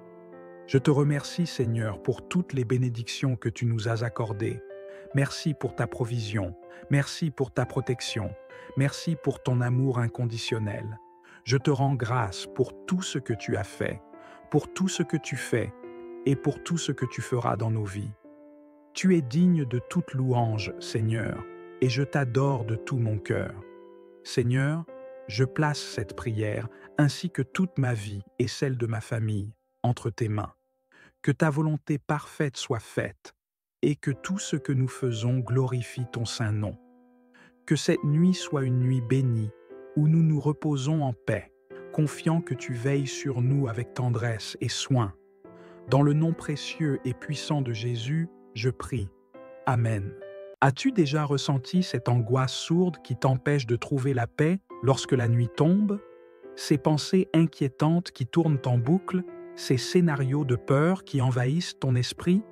Je te remercie, Seigneur, pour toutes les bénédictions que tu nous as accordées. Merci pour ta provision, merci pour ta protection, merci pour ton amour inconditionnel. Je te rends grâce pour tout ce que tu as fait, pour tout ce que tu fais et pour tout ce que tu feras dans nos vies. Tu es digne de toute louange, Seigneur, et je t'adore de tout mon cœur. Seigneur, je place cette prière ainsi que toute ma vie et celle de ma famille entre tes mains. Que ta volonté parfaite soit faite et que tout ce que nous faisons glorifie ton saint nom. Que cette nuit soit une nuit bénie, où nous nous reposons en paix, confiant que tu veilles sur nous avec tendresse et soin. Dans le nom précieux et puissant de Jésus, je prie. Amen. As-tu déjà ressenti cette angoisse sourde qui t'empêche de trouver la paix lorsque la nuit tombe? Ces pensées inquiétantes qui tournent en boucle, ces scénarios de peur qui envahissent ton esprit?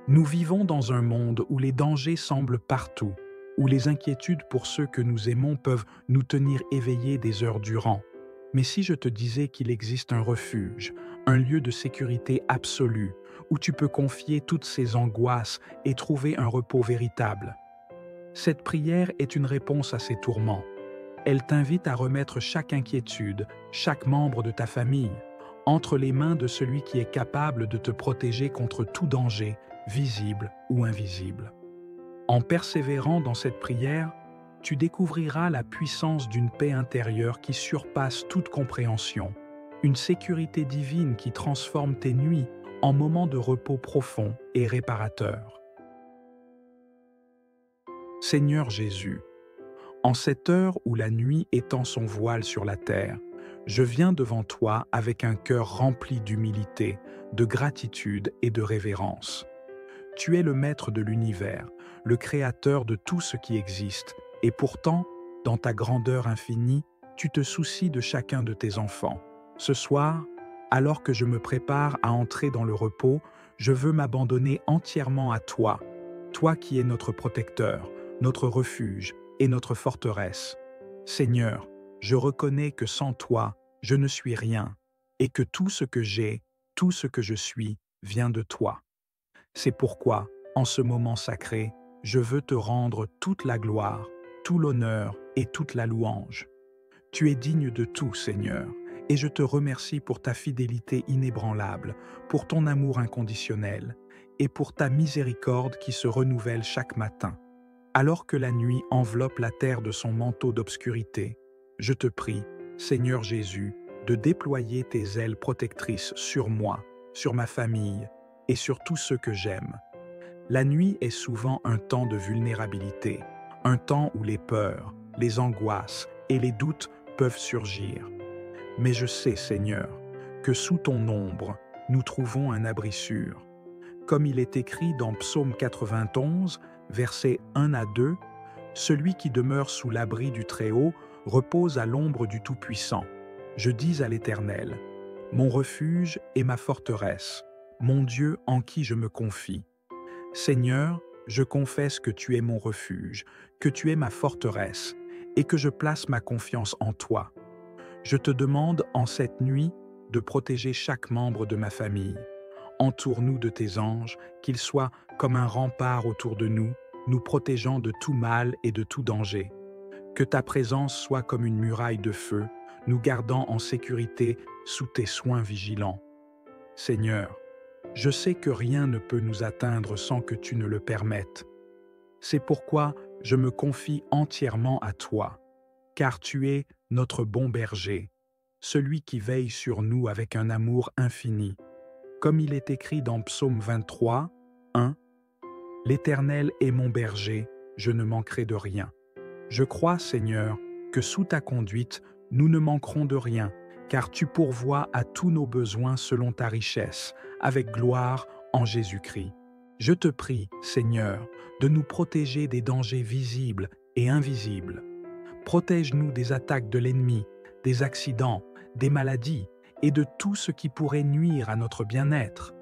Nous vivons dans un monde où les dangers semblent partout, où les inquiétudes pour ceux que nous aimons peuvent nous tenir éveillés des heures durant. Mais si je te disais qu'il existe un refuge, un lieu de sécurité absolue, où tu peux confier toutes ces angoisses et trouver un repos véritable? Cette prière est une réponse à ces tourments. Elle t'invite à remettre chaque inquiétude, chaque membre de ta famille, entre les mains de celui qui est capable de te protéger contre tout danger, visible ou invisible. En persévérant dans cette prière, tu découvriras la puissance d'une paix intérieure qui surpasse toute compréhension, une sécurité divine qui transforme tes nuits en moments de repos profond et réparateur. Seigneur Jésus, en cette heure où la nuit étend son voile sur la terre, je viens devant toi avec un cœur rempli d'humilité, de gratitude et de révérence. Tu es le maître de l'univers, le créateur de tout ce qui existe, et pourtant, dans ta grandeur infinie, tu te soucies de chacun de tes enfants. Ce soir, alors que je me prépare à entrer dans le repos, je veux m'abandonner entièrement à toi, toi qui es notre protecteur, notre refuge et notre forteresse. Seigneur, je reconnais que sans toi, je ne suis rien, et que tout ce que j'ai, tout ce que je suis, vient de toi. C'est pourquoi, en ce moment sacré, je veux te rendre toute la gloire, tout l'honneur et toute la louange. Tu es digne de tout, Seigneur, et je te remercie pour ta fidélité inébranlable, pour ton amour inconditionnel, et pour ta miséricorde qui se renouvelle chaque matin. Alors que la nuit enveloppe la terre de son manteau d'obscurité, je te prie, Seigneur Jésus, de déployer tes ailes protectrices sur moi, sur ma famille et sur tous ceux que j'aime. La nuit est souvent un temps de vulnérabilité, un temps où les peurs, les angoisses et les doutes peuvent surgir. Mais je sais, Seigneur, que sous ton ombre, nous trouvons un abri sûr. Comme il est écrit dans Psaume 91, versets 1 à 2, « Celui qui demeure sous l'abri du Très-Haut repose à l'ombre du Tout-Puissant. Je dis à l'Éternel, mon refuge et ma forteresse, mon Dieu en qui je me confie. Seigneur, je confesse que tu es mon refuge, que tu es ma forteresse, et que je place ma confiance en toi. Je te demande en cette nuit de protéger chaque membre de ma famille. Entoure-nous de tes anges, qu'ils soient comme un rempart autour de nous, nous protégeant de tout mal et de tout danger. Que ta présence soit comme une muraille de feu, nous gardant en sécurité sous tes soins vigilants. Seigneur, je sais que rien ne peut nous atteindre sans que tu ne le permettes. C'est pourquoi je me confie entièrement à toi, car tu es notre bon berger, celui qui veille sur nous avec un amour infini. Comme il est écrit dans Psaume 23, 1, « L'Éternel est mon berger, je ne manquerai de rien. Je crois, Seigneur, que sous ta conduite, nous ne manquerons de rien, car tu pourvois à tous nos besoins selon ta richesse, avec gloire en Jésus-Christ. Je te prie, Seigneur, de nous protéger des dangers visibles et invisibles. Protège-nous des attaques de l'ennemi, des accidents, des maladies et de tout ce qui pourrait nuire à notre bien-être.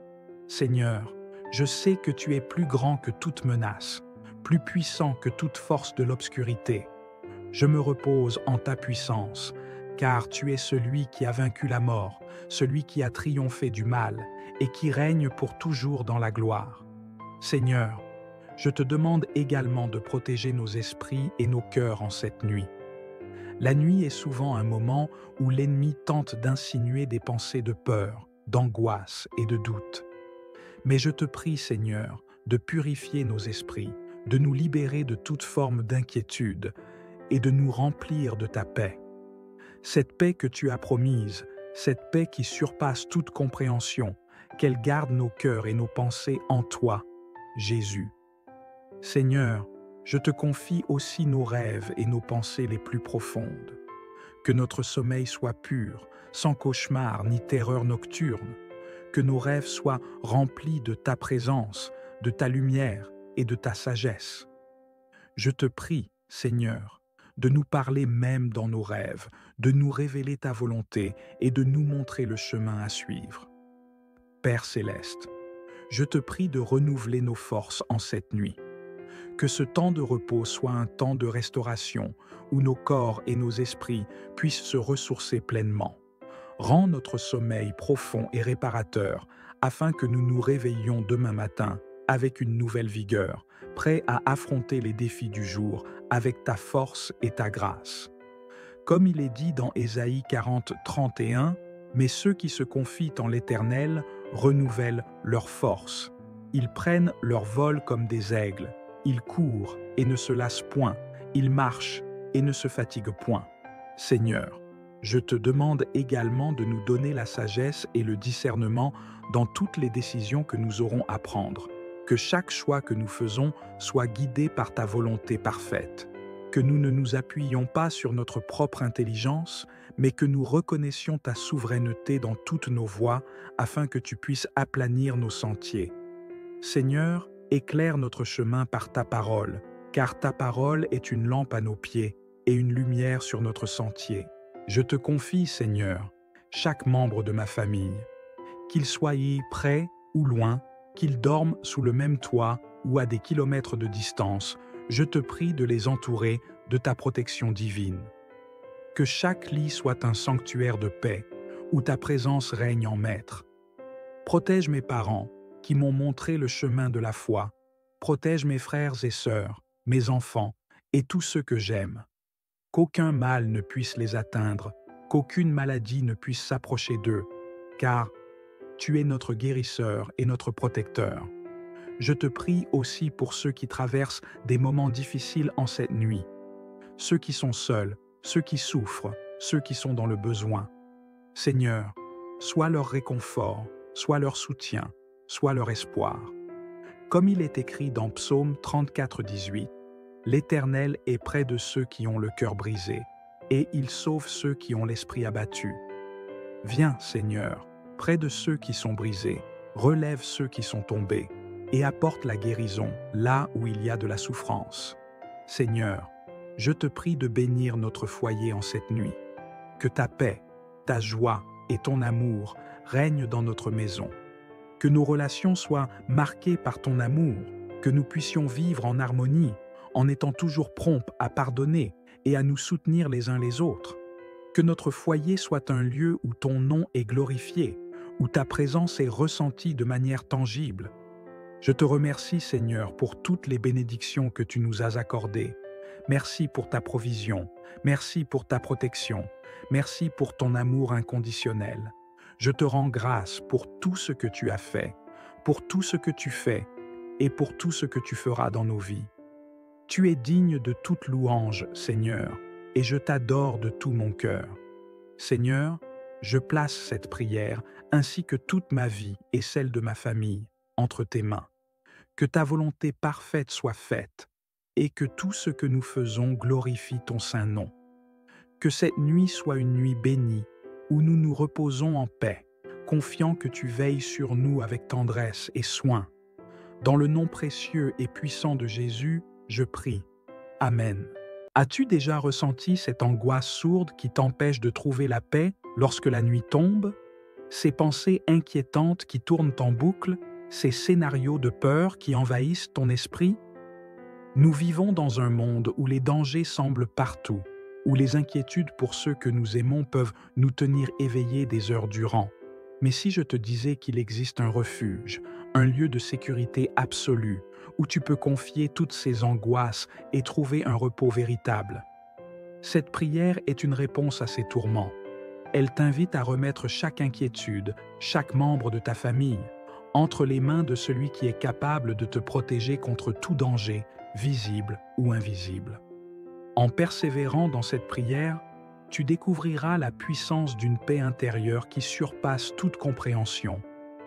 Seigneur, je sais que tu es plus grand que toute menace, plus puissant que toute force de l'obscurité. Je me repose en ta puissance, car tu es celui qui a vaincu la mort, celui qui a triomphé du mal et qui règne pour toujours dans la gloire. Seigneur, je te demande également de protéger nos esprits et nos cœurs en cette nuit. La nuit est souvent un moment où l'ennemi tente d'insinuer des pensées de peur, d'angoisse et de doute. Mais je te prie, Seigneur, de purifier nos esprits, de nous libérer de toute forme d'inquiétude et de nous remplir de ta paix. Cette paix que tu as promise, cette paix qui surpasse toute compréhension, qu'elle garde nos cœurs et nos pensées en toi, Jésus. Seigneur, Je te confie aussi nos rêves et nos pensées les plus profondes. Que notre sommeil soit pur, sans cauchemar ni terreur nocturne. Que nos rêves soient remplis de ta présence, de ta lumière et de ta sagesse. Je te prie, Seigneur, de nous parler même dans nos rêves, de nous révéler ta volonté et de nous montrer le chemin à suivre. Père céleste, je te prie de renouveler nos forces en cette nuit. Que ce temps de repos soit un temps de restauration où nos corps et nos esprits puissent se ressourcer pleinement. Rends notre sommeil profond et réparateur afin que nous nous réveillions demain matin avec une nouvelle vigueur, prêts à affronter les défis du jour avec ta force et ta grâce. Comme il est dit dans Ésaïe 40, 31, « Mais ceux qui se confient en l'Éternel renouvellent leur force. Ils prennent leur vol comme des aigles. Ils courent et ne se lassent point. Ils marchent et ne se fatiguent point. » Seigneur, je te demande également de nous donner la sagesse et le discernement dans toutes les décisions que nous aurons à prendre. Que chaque choix que nous faisons soit guidé par ta volonté parfaite. Que nous ne nous appuyions pas sur notre propre intelligence, mais que nous reconnaissions ta souveraineté dans toutes nos voies afin que tu puisses aplanir nos sentiers. Seigneur, éclaire notre chemin par ta parole, car ta parole est une lampe à nos pieds et une lumière sur notre sentier. Je te confie, Seigneur, chaque membre de ma famille, qu'il soit près ou loin, qu'il dorme sous le même toit ou à des kilomètres de distance, je te prie de les entourer de ta protection divine. Que chaque lit soit un sanctuaire de paix, où ta présence règne en maître. Protège mes parents, qui m'ont montré le chemin de la foi. Protège mes frères et sœurs, mes enfants et tous ceux que j'aime. Qu'aucun mal ne puisse les atteindre, qu'aucune maladie ne puisse s'approcher d'eux, car tu es notre guérisseur et notre protecteur. Je te prie aussi pour ceux qui traversent des moments difficiles en cette nuit, ceux qui sont seuls, ceux qui souffrent, ceux qui sont dans le besoin. Seigneur, sois leur réconfort, sois leur soutien, sois leur espoir. Comme il est écrit dans Psaume 34, 18, « L'Éternel est près de ceux qui ont le cœur brisé, et il sauve ceux qui ont l'esprit abattu. » Viens, Seigneur, près de ceux qui sont brisés, relève ceux qui sont tombés, et apporte la guérison là où il y a de la souffrance. Seigneur, je te prie de bénir notre foyer en cette nuit. Que ta paix, ta joie et ton amour règnent dans notre maison. Que nos relations soient marquées par ton amour, que nous puissions vivre en harmonie, en étant toujours prompts à pardonner et à nous soutenir les uns les autres. Que notre foyer soit un lieu où ton nom est glorifié, où ta présence est ressentie de manière tangible. Je te remercie, Seigneur, pour toutes les bénédictions que tu nous as accordées. Merci pour ta provision, merci pour ta protection, merci pour ton amour inconditionnel. Je te rends grâce pour tout ce que tu as fait, pour tout ce que tu fais et pour tout ce que tu feras dans nos vies. Tu es digne de toute louange, Seigneur, et je t'adore de tout mon cœur. Seigneur, je place cette prière ainsi que toute ma vie et celle de ma famille entre tes mains. Que ta volonté parfaite soit faite et que tout ce que nous faisons glorifie ton saint nom. Que cette nuit soit une nuit bénie où nous nous reposons en paix, confiant que tu veilles sur nous avec tendresse et soin. Dans le nom précieux et puissant de Jésus, je prie. Amen. As-tu déjà ressenti cette angoisse sourde qui t'empêche de trouver la paix lorsque la nuit tombe? Ces pensées inquiétantes qui tournent en boucle, ces scénarios de peur qui envahissent ton esprit? Nous vivons dans un monde où les dangers semblent partout, où les inquiétudes pour ceux que nous aimons peuvent nous tenir éveillés des heures durant. Mais si je te disais qu'il existe un refuge, un lieu de sécurité absolue, où tu peux confier toutes ces angoisses et trouver un repos véritable? Cette prière est une réponse à ces tourments. Elle t'invite à remettre chaque inquiétude, chaque membre de ta famille, entre les mains de celui qui est capable de te protéger contre tout danger, visible ou invisible. En persévérant dans cette prière, tu découvriras la puissance d'une paix intérieure qui surpasse toute compréhension,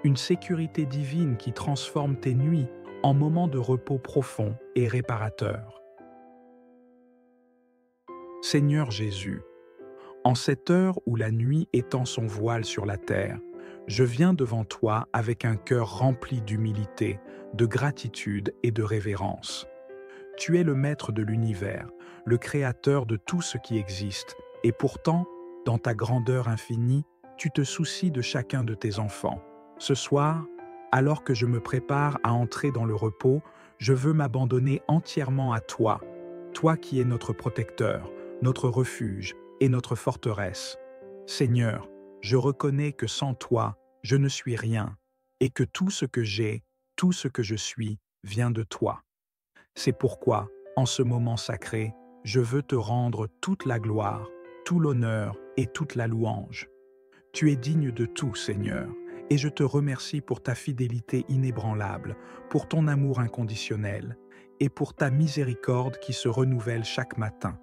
une sécurité divine qui transforme tes nuits en moments de repos profond et réparateur. Seigneur Jésus, en cette heure où la nuit étend son voile sur la terre, je viens devant toi avec un cœur rempli d'humilité, de gratitude et de révérence. Tu es le maître de l'univers, le créateur de tout ce qui existe, et pourtant, dans ta grandeur infinie, tu te soucies de chacun de tes enfants. Ce soir, alors que je me prépare à entrer dans le repos, je veux m'abandonner entièrement à toi, toi qui es notre protecteur, notre refuge et notre forteresse. Seigneur, je reconnais que sans toi, je ne suis rien, et que tout ce que j'ai, tout ce que je suis, vient de toi. C'est pourquoi, en ce moment sacré, je veux te rendre toute la gloire, tout l'honneur et toute la louange. Tu es digne de tout, Seigneur, et je te remercie pour ta fidélité inébranlable, pour ton amour inconditionnel, et pour ta miséricorde qui se renouvelle chaque matin.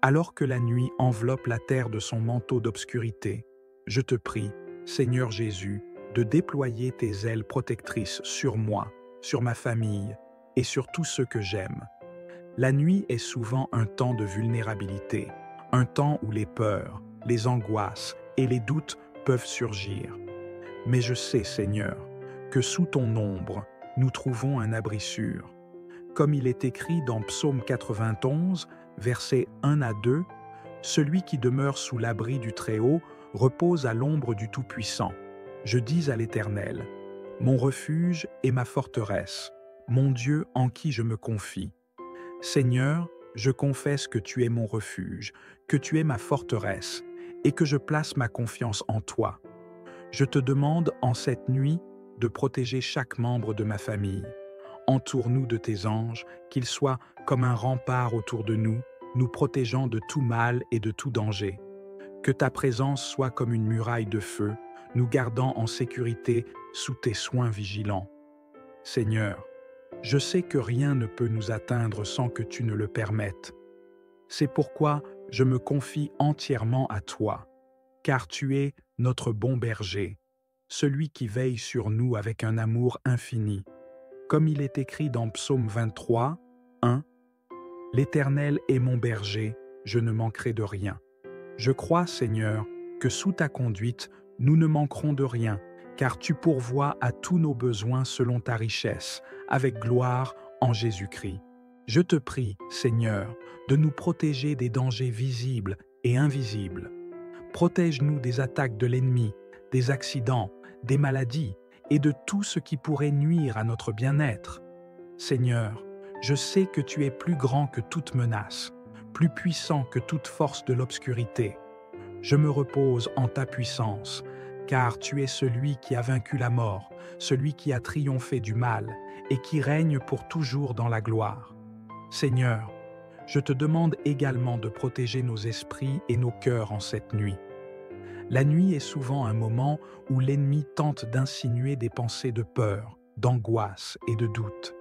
Alors que la nuit enveloppe la terre de son manteau d'obscurité, je te prie, Seigneur Jésus, de déployer tes ailes protectrices sur moi, sur ma famille et sur tous ceux que j'aime. La nuit est souvent un temps de vulnérabilité, un temps où les peurs, les angoisses et les doutes peuvent surgir. Mais je sais, Seigneur, que sous ton ombre, nous trouvons un abri sûr. Comme il est écrit dans Psaume 91, versets 1 à 2, « Celui qui demeure sous l'abri du Très-Haut repose à l'ombre du Tout-Puissant. Je dis à l'Éternel, mon refuge et ma forteresse, mon Dieu en qui je me confie. Seigneur, je confesse que tu es mon refuge, que tu es ma forteresse, et que je place ma confiance en toi. Je te demande en cette nuit de protéger chaque membre de ma famille. Entoure-nous de tes anges, qu'ils soient comme un rempart autour de nous, nous protégeant de tout mal et de tout danger. Que ta présence soit comme une muraille de feu, nous gardant en sécurité sous tes soins vigilants. Seigneur, je sais que rien ne peut nous atteindre sans que tu ne le permettes. C'est pourquoi je me confie entièrement à toi, car tu es notre bon berger, celui qui veille sur nous avec un amour infini. Comme il est écrit dans Psaume 23, 1, « L'Éternel est mon berger, je ne manquerai de rien. Je crois, Seigneur, que sous ta conduite, nous ne manquerons de rien, car tu pourvois à tous nos besoins selon ta richesse, avec gloire en Jésus-Christ. Je te prie, Seigneur, de nous protéger des dangers visibles et invisibles. Protège-nous des attaques de l'ennemi, des accidents, des maladies et de tout ce qui pourrait nuire à notre bien-être. Seigneur, je sais que tu es plus grand que toute menace, plus puissant que toute force de l'obscurité. Je me repose en ta puissance, car tu es celui qui a vaincu la mort, celui qui a triomphé du mal et qui règne pour toujours dans la gloire. Seigneur, je te demande également de protéger nos esprits et nos cœurs en cette nuit. La nuit est souvent un moment où l'ennemi tente d'insinuer des pensées de peur, d'angoisse et de doute.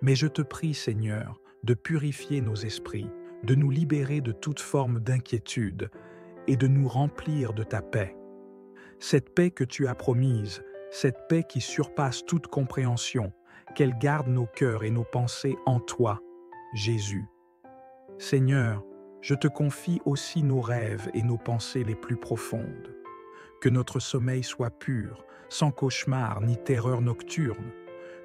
Mais je te prie, Seigneur, de purifier nos esprits, de nous libérer de toute forme d'inquiétude et de nous remplir de ta paix. Cette paix que tu as promise, cette paix qui surpasse toute compréhension, qu'elle garde nos cœurs et nos pensées en toi, Jésus. Seigneur, je te confie aussi nos rêves et nos pensées les plus profondes. Que notre sommeil soit pur, sans cauchemar ni terreur nocturne.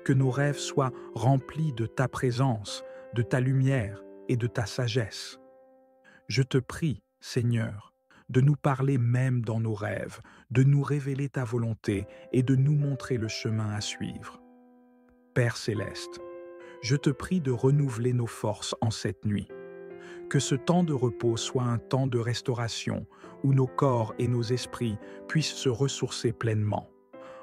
Que nos rêves soient remplis de ta présence, de ta lumière et de ta sagesse. Je te prie, Seigneur, de nous parler même dans nos rêves, de nous révéler ta volonté et de nous montrer le chemin à suivre. Père céleste, je te prie de renouveler nos forces en cette nuit. Que ce temps de repos soit un temps de restauration où nos corps et nos esprits puissent se ressourcer pleinement.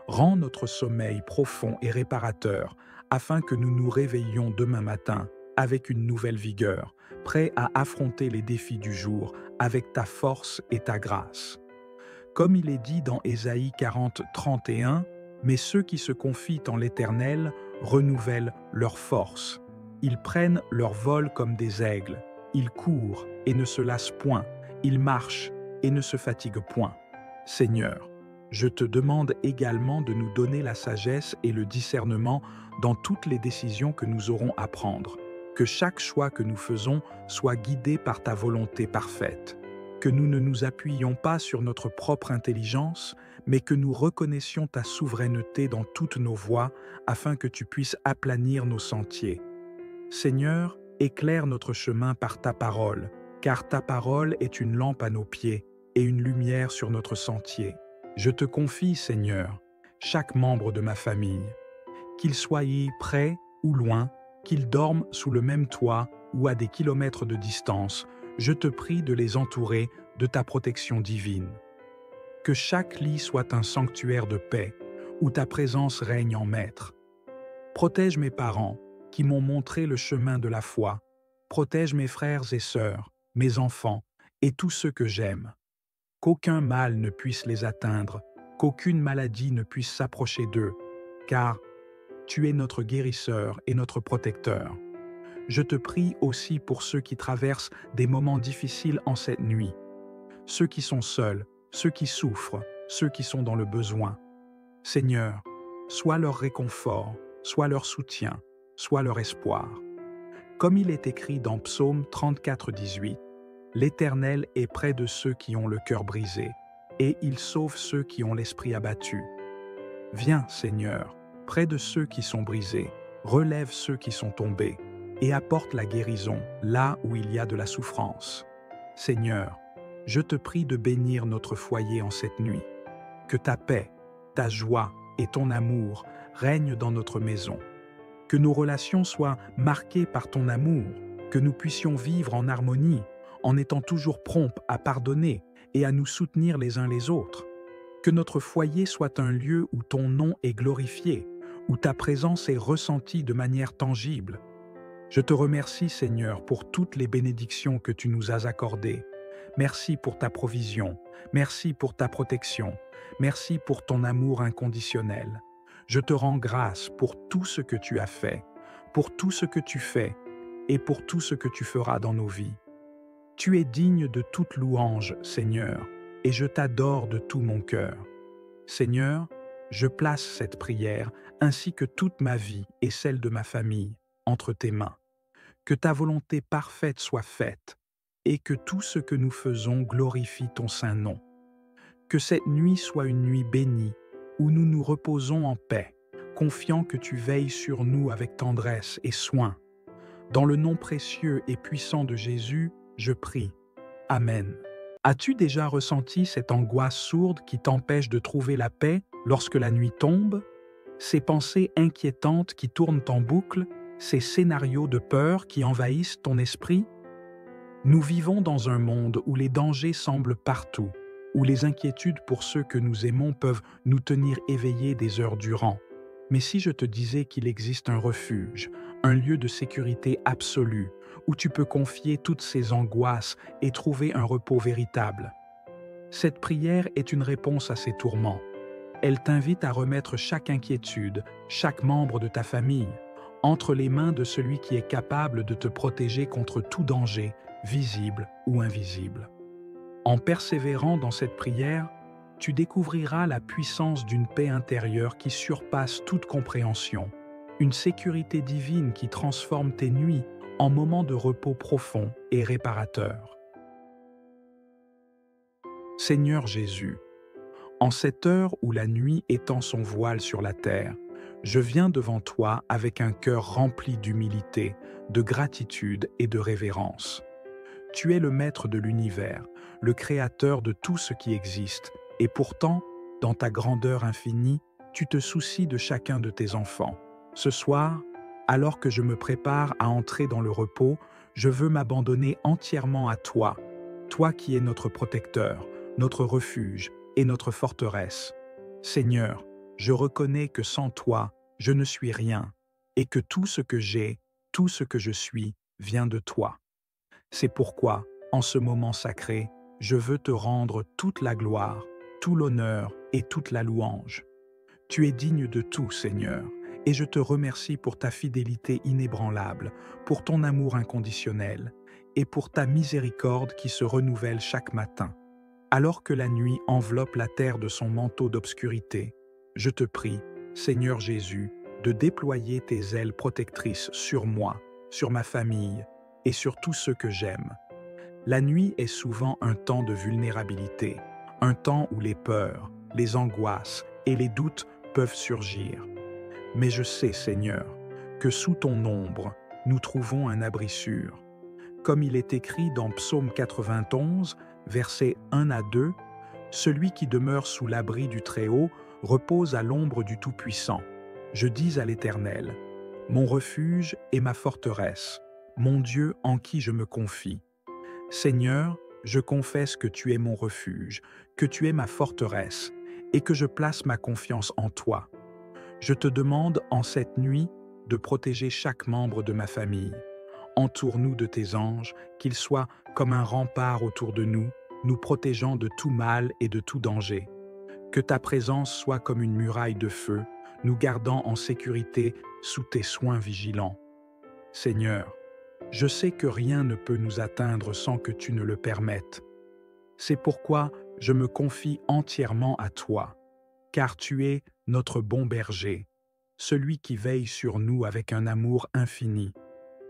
Rends notre sommeil profond et réparateur afin que nous nous réveillions demain matin avec une nouvelle vigueur, prêts à affronter les défis du jour avec ta force et ta grâce. Comme il est dit dans Ésaïe 40, 31, « Mais ceux qui se confient en l'Éternel renouvellent leur force. Ils prennent leur vol comme des aigles. Ils courent et ne se lassent point. Ils marchent et ne se fatiguent point. » Seigneur, je te demande également de nous donner la sagesse et le discernement dans toutes les décisions que nous aurons à prendre. Que chaque choix que nous faisons soit guidé par ta volonté parfaite. Que nous ne nous appuyions pas sur notre propre intelligence, mais que nous reconnaissions ta souveraineté dans toutes nos voies afin que tu puisses aplanir nos sentiers. Seigneur, éclaire notre chemin par ta parole, car ta parole est une lampe à nos pieds et une lumière sur notre sentier. Je te confie, Seigneur, chaque membre de ma famille, qu'il soit près ou loin, qu'il dorme sous le même toit ou à des kilomètres de distance, je te prie de les entourer de ta protection divine. Que chaque lit soit un sanctuaire de paix, où ta présence règne en maître. Protège mes parents, qui m'ont montré le chemin de la foi. Protège mes frères et sœurs, mes enfants, et tous ceux que j'aime. Qu'aucun mal ne puisse les atteindre, qu'aucune maladie ne puisse s'approcher d'eux, car tu es notre guérisseur et notre protecteur. Je te prie aussi pour ceux qui traversent des moments difficiles en cette nuit, ceux qui sont seuls, ceux qui souffrent, ceux qui sont dans le besoin. Seigneur, sois leur réconfort, sois leur soutien, sois leur espoir. Comme il est écrit dans Psaume 34, 18, « L'Éternel est près de ceux qui ont le cœur brisé, et il sauve ceux qui ont l'esprit abattu. » Viens, Seigneur, près de ceux qui sont brisés, relève ceux qui sont tombés, et apporte la guérison là où il y a de la souffrance. Seigneur, je te prie de bénir notre foyer en cette nuit. Que ta paix, ta joie et ton amour règnent dans notre maison. Que nos relations soient marquées par ton amour, que nous puissions vivre en harmonie, en étant toujours prompts à pardonner et à nous soutenir les uns les autres. Que notre foyer soit un lieu où ton nom est glorifié, où ta présence est ressentie de manière tangible. Je te remercie, Seigneur, pour toutes les bénédictions que tu nous as accordées. Merci pour ta provision, merci pour ta protection, merci pour ton amour inconditionnel. Je te rends grâce pour tout ce que tu as fait, pour tout ce que tu fais et pour tout ce que tu feras dans nos vies. Tu es digne de toute louange, Seigneur, et je t'adore de tout mon cœur. Seigneur, je place cette prière ainsi que toute ma vie et celle de ma famille entre tes mains. Que ta volonté parfaite soit faite et que tout ce que nous faisons glorifie ton saint nom. Que cette nuit soit une nuit bénie où nous nous reposons en paix, confiant que tu veilles sur nous avec tendresse et soin. Dans le nom précieux et puissant de Jésus, je prie. Amen. As-tu déjà ressenti cette angoisse sourde qui t'empêche de trouver la paix lorsque la nuit tombe? Ces pensées inquiétantes qui tournent en boucle, ces scénarios de peur qui envahissent ton esprit? Nous vivons dans un monde où les dangers semblent partout, où les inquiétudes pour ceux que nous aimons peuvent nous tenir éveillés des heures durant. Mais si je te disais qu'il existe un refuge, un lieu de sécurité absolue, où tu peux confier toutes ces angoisses et trouver un repos véritable? Cette prière est une réponse à ces tourments. Elle t'invite à remettre chaque inquiétude, chaque membre de ta famille, entre les mains de celui qui est capable de te protéger contre tout danger, visible ou invisible. En persévérant dans cette prière, tu découvriras la puissance d'une paix intérieure qui surpasse toute compréhension, une sécurité divine qui transforme tes nuits en moments de repos profond et réparateur. Seigneur Jésus, en cette heure où la nuit étend son voile sur la terre, je viens devant toi avec un cœur rempli d'humilité, de gratitude et de révérence. Tu es le maître de l'univers, le créateur de tout ce qui existe, et pourtant, dans ta grandeur infinie, tu te soucies de chacun de tes enfants. Ce soir, alors que je me prépare à entrer dans le repos, je veux m'abandonner entièrement à toi, toi qui es notre protecteur, notre refuge et notre forteresse. Seigneur, je reconnais que sans toi, je ne suis rien, et que tout ce que j'ai, tout ce que je suis, vient de toi. C'est pourquoi, en ce moment sacré, je veux te rendre toute la gloire, tout l'honneur et toute la louange. Tu es digne de tout, Seigneur, et je te remercie pour ta fidélité inébranlable, pour ton amour inconditionnel, et pour ta miséricorde qui se renouvelle chaque matin. Alors que la nuit enveloppe la terre de son manteau d'obscurité, je te prie, Seigneur Jésus, de déployer tes ailes protectrices sur moi, sur ma famille et sur tous ceux que j'aime. La nuit est souvent un temps de vulnérabilité, un temps où les peurs, les angoisses et les doutes peuvent surgir. Mais je sais, Seigneur, que sous ton ombre, nous trouvons un abri sûr. Comme il est écrit dans Psaume 91, versets 1 à 2, « Celui qui demeure sous l'abri du Très-Haut repose à l'ombre du Tout-Puissant. Je dis à l'Éternel, mon refuge et ma forteresse, mon Dieu en qui je me confie. Seigneur, je confesse que tu es mon refuge, que tu es ma forteresse, et que je place ma confiance en toi. Je te demande en cette nuit de protéger chaque membre de ma famille. Entoure-nous de tes anges, qu'ils soient comme un rempart autour de nous, nous protégeant de tout mal et de tout danger. Que ta présence soit comme une muraille de feu, nous gardant en sécurité sous tes soins vigilants. Seigneur, je sais que rien ne peut nous atteindre sans que tu ne le permettes. C'est pourquoi je me confie entièrement à toi, car tu es notre bon berger, celui qui veille sur nous avec un amour infini.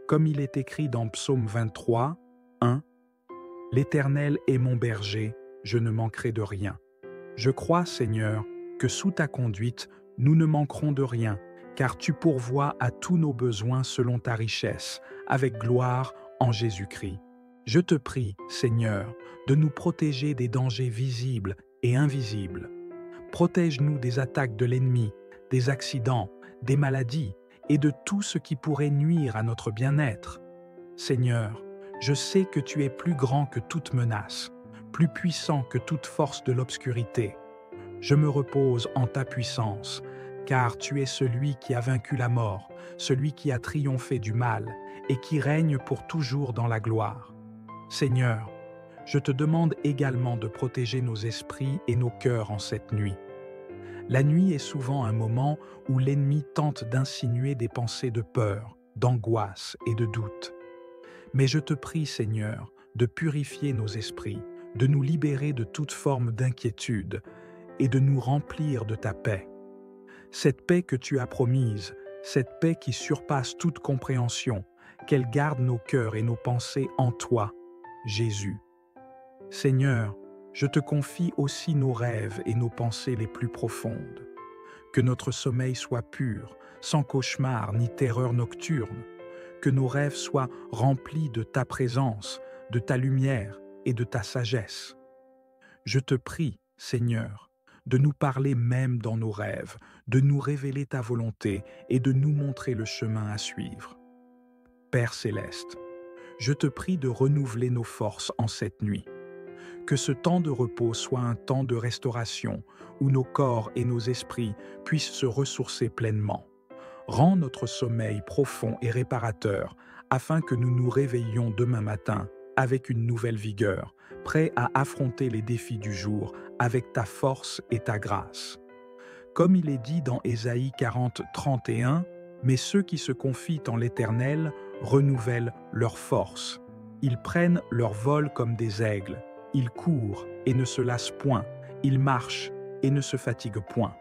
Comme il est écrit dans Psaume 23, 1, « L'Éternel est mon berger, je ne manquerai de rien. Je crois, Seigneur, que sous ta conduite, nous ne manquerons de rien, car tu pourvois à tous nos besoins selon ta richesse, avec gloire en Jésus-Christ. Je te prie, Seigneur, de nous protéger des dangers visibles et invisibles. Protège-nous des attaques de l'ennemi, des accidents, des maladies et de tout ce qui pourrait nuire à notre bien-être. Seigneur, je sais que tu es plus grand que toute menace, plus puissant que toute force de l'obscurité. Je me repose en ta puissance, car tu es celui qui a vaincu la mort, celui qui a triomphé du mal et qui règne pour toujours dans la gloire. Seigneur, je te demande également de protéger nos esprits et nos cœurs en cette nuit. La nuit est souvent un moment où l'ennemi tente d'insinuer des pensées de peur, d'angoisse et de doute. Mais je te prie, Seigneur, de purifier nos esprits, de nous libérer de toute forme d'inquiétude et de nous remplir de ta paix. Cette paix que tu as promise, cette paix qui surpasse toute compréhension, qu'elle garde nos cœurs et nos pensées en toi, Jésus. Seigneur, je te confie aussi nos rêves et nos pensées les plus profondes. Que notre sommeil soit pur, sans cauchemar ni terreur nocturne. Que nos rêves soient remplis de ta présence, de ta lumière et de ta sagesse. Je te prie, Seigneur, de nous parler même dans nos rêves, de nous révéler ta volonté et de nous montrer le chemin à suivre. Père céleste, je te prie de renouveler nos forces en cette nuit. Que ce temps de repos soit un temps de restauration où nos corps et nos esprits puissent se ressourcer pleinement. Rends notre sommeil profond et réparateur afin que nous nous réveillions demain matin avec une nouvelle vigueur, prêts à affronter les défis du jour avec ta force et ta grâce. Comme il est dit dans Ésaïe 40, 31, « Mais ceux qui se confient en l'Éternel renouvellent leur force. Ils prennent leur vol comme des aigles. Ils courent et ne se lassent point. Ils marchent et ne se fatiguent point. »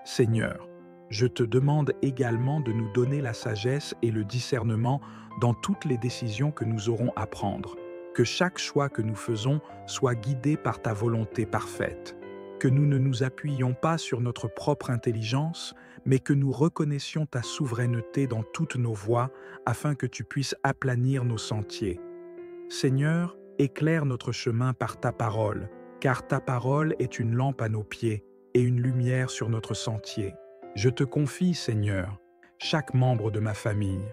Seigneur, je te demande également de nous donner la sagesse et le discernement dans toutes les décisions que nous aurons à prendre. Que chaque choix que nous faisons soit guidé par ta volonté parfaite. Que nous ne nous appuyions pas sur notre propre intelligence, mais que nous reconnaissions ta souveraineté dans toutes nos voies afin que tu puisses aplanir nos sentiers. Seigneur, éclaire notre chemin par ta parole, car ta parole est une lampe à nos pieds et une lumière sur notre sentier. Je te confie, Seigneur, chaque membre de ma famille,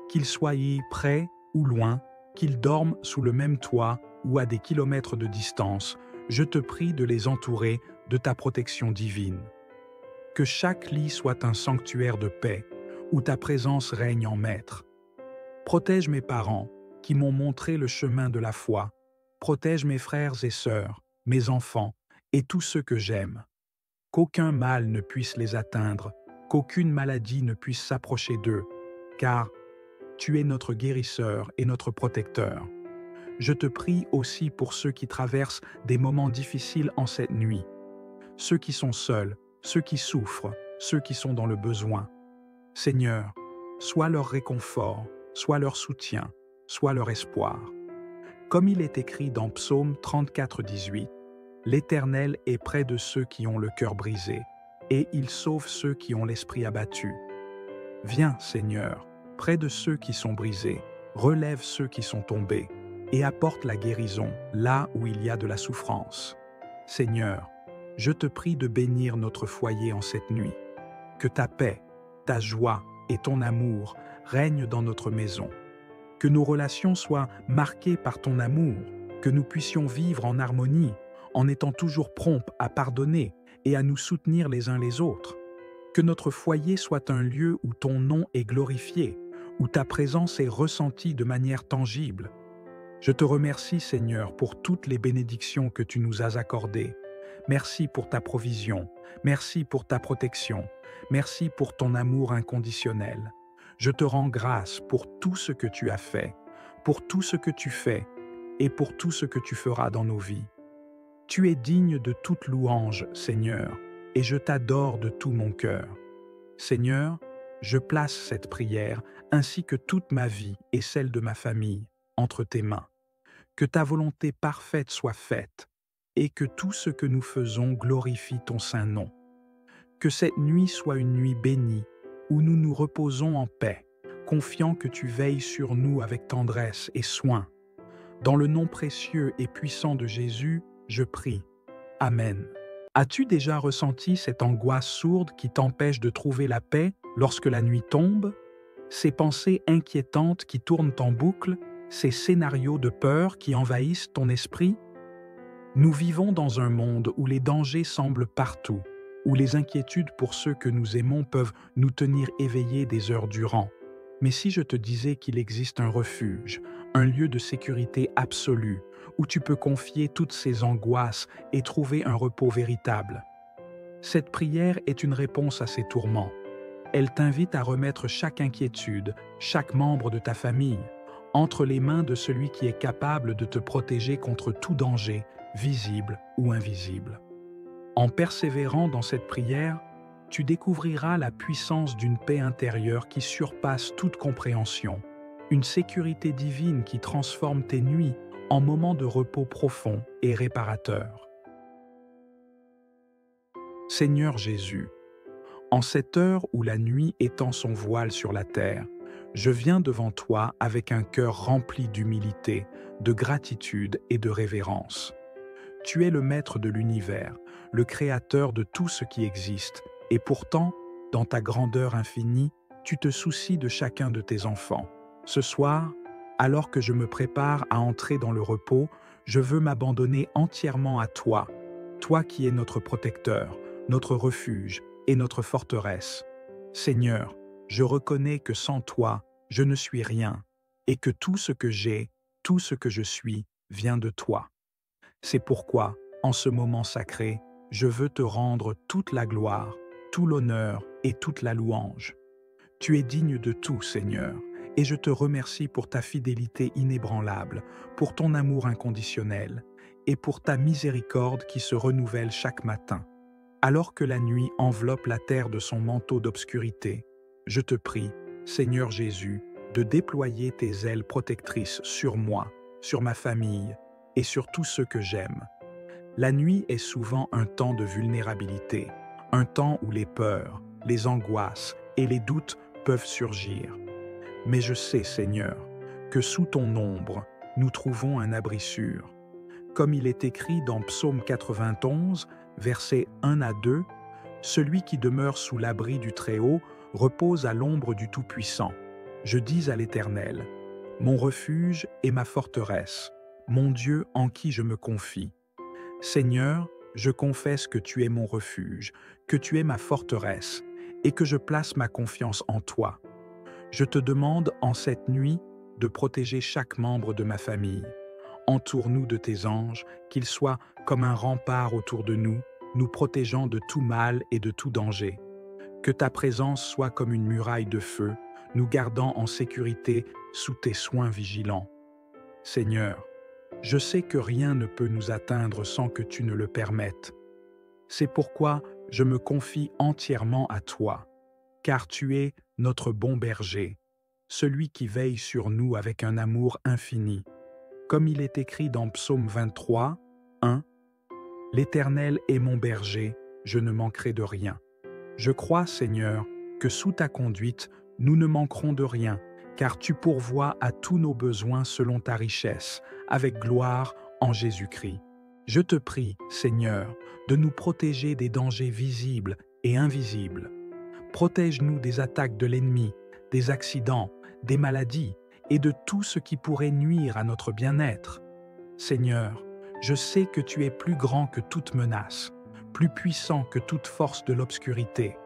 qu'il soit près ou loin, qu'il dorme sous le même toit ou à des kilomètres de distance, je te prie de les entourer de ta protection divine. Que chaque lit soit un sanctuaire de paix, où ta présence règne en maître. Protège mes parents, qui m'ont montré le chemin de la foi. Protège mes frères et sœurs, mes enfants et tous ceux que j'aime. Qu'aucun mal ne puisse les atteindre, qu'aucune maladie ne puisse s'approcher d'eux, car tu es notre guérisseur et notre protecteur. Je te prie aussi pour ceux qui traversent des moments difficiles en cette nuit, ceux qui sont seuls, ceux qui souffrent, ceux qui sont dans le besoin. Seigneur, sois leur réconfort, soit leur soutien, soit leur espoir. Comme il est écrit dans Psaume 34, 18, l'Éternel est près de ceux qui ont le cœur brisé, et il sauve ceux qui ont l'esprit abattu. Viens, Seigneur, près de ceux qui sont brisés, relève ceux qui sont tombés, et apporte la guérison là où il y a de la souffrance. Seigneur, je te prie de bénir notre foyer en cette nuit. Que ta paix, ta joie et ton amour règnent dans notre maison. Que nos relations soient marquées par ton amour, que nous puissions vivre en harmonie, en étant toujours prompts à pardonner et à nous soutenir les uns les autres. Que notre foyer soit un lieu où ton nom est glorifié, où ta présence est ressentie de manière tangible. Je te remercie, Seigneur, pour toutes les bénédictions que tu nous as accordées. Merci pour ta provision, merci pour ta protection, merci pour ton amour inconditionnel. Je te rends grâce pour tout ce que tu as fait, pour tout ce que tu fais et pour tout ce que tu feras dans nos vies. Tu es digne de toute louange, Seigneur, et je t'adore de tout mon cœur. Seigneur, je place cette prière ainsi que toute ma vie et celle de ma famille entre tes mains. Que ta volonté parfaite soit faite et que tout ce que nous faisons glorifie ton saint nom. Que cette nuit soit une nuit bénie où nous nous reposons en paix, confiant que tu veilles sur nous avec tendresse et soin. Dans le nom précieux et puissant de Jésus, je prie. Amen. As-tu déjà ressenti cette angoisse sourde qui t'empêche de trouver la paix lorsque la nuit tombe? Ces pensées inquiétantes qui tournent en boucle, ces scénarios de peur qui envahissent ton esprit? Nous vivons dans un monde où les dangers semblent partout, où les inquiétudes pour ceux que nous aimons peuvent nous tenir éveillés des heures durant. Mais si je te disais qu'il existe un refuge, un lieu de sécurité absolue, où tu peux confier toutes ces angoisses et trouver un repos véritable? Cette prière est une réponse à ces tourments. Elle t'invite à remettre chaque inquiétude, chaque membre de ta famille, entre les mains de celui qui est capable de te protéger contre tout danger, visible ou invisible. En persévérant dans cette prière, tu découvriras la puissance d'une paix intérieure qui surpasse toute compréhension, une sécurité divine qui transforme tes nuits en moments de repos profond et réparateur. Seigneur Jésus, en cette heure où la nuit étend son voile sur la terre, je viens devant toi avec un cœur rempli d'humilité, de gratitude et de révérence. Tu es le maître de l'univers, le créateur de tout ce qui existe, et pourtant, dans ta grandeur infinie, tu te soucies de chacun de tes enfants. Ce soir, alors que je me prépare à entrer dans le repos, je veux m'abandonner entièrement à toi, toi qui es notre protecteur, notre refuge et notre forteresse. Seigneur, je reconnais que sans toi, je ne suis rien, et que tout ce que j'ai, tout ce que je suis, vient de toi. C'est pourquoi, en ce moment sacré, je veux te rendre toute la gloire, tout l'honneur et toute la louange. Tu es digne de tout, Seigneur, et je te remercie pour ta fidélité inébranlable, pour ton amour inconditionnel, et pour ta miséricorde qui se renouvelle chaque matin. Alors que la nuit enveloppe la terre de son manteau d'obscurité, je te prie, Seigneur Jésus, de déployer tes ailes protectrices sur moi, sur ma famille et sur tous ceux que j'aime. La nuit est souvent un temps de vulnérabilité, un temps où les peurs, les angoisses et les doutes peuvent surgir. Mais je sais, Seigneur, que sous ton ombre, nous trouvons un abri sûr. Comme il est écrit dans Psaume 91, versets 1 à 2, « Celui qui demeure sous l'abri du Très-Haut repose à l'ombre du Tout-Puissant. Je dis à l'Éternel, mon refuge et ma forteresse, mon Dieu en qui je me confie. Seigneur, je confesse que tu es mon refuge, que tu es ma forteresse, et que je place ma confiance en toi. Je te demande en cette nuit de protéger chaque membre de ma famille. Entoure-nous de tes anges, qu'ils soient comme un rempart autour de nous, nous protégeant de tout mal et de tout danger. Que ta présence soit comme une muraille de feu, nous gardant en sécurité sous tes soins vigilants. Seigneur, je sais que rien ne peut nous atteindre sans que tu ne le permettes. C'est pourquoi je me confie entièrement à toi, car tu es notre bon berger. celui qui veille sur nous avec un amour infini. Comme il est écrit dans Psaume 23, 1, L'Éternel est mon berger, je ne manquerai de rien. Je crois, Seigneur, que sous ta conduite, nous ne manquerons de rien, car tu pourvois à tous nos besoins selon ta richesse, avec gloire en Jésus-Christ. Je te prie, Seigneur, de nous protéger des dangers visibles et invisibles. Protège-nous des attaques de l'ennemi, des accidents, des maladies et de tout ce qui pourrait nuire à notre bien-être. Seigneur, je sais que tu es plus grand que toute menace, plus puissant que toute force de l'obscurité.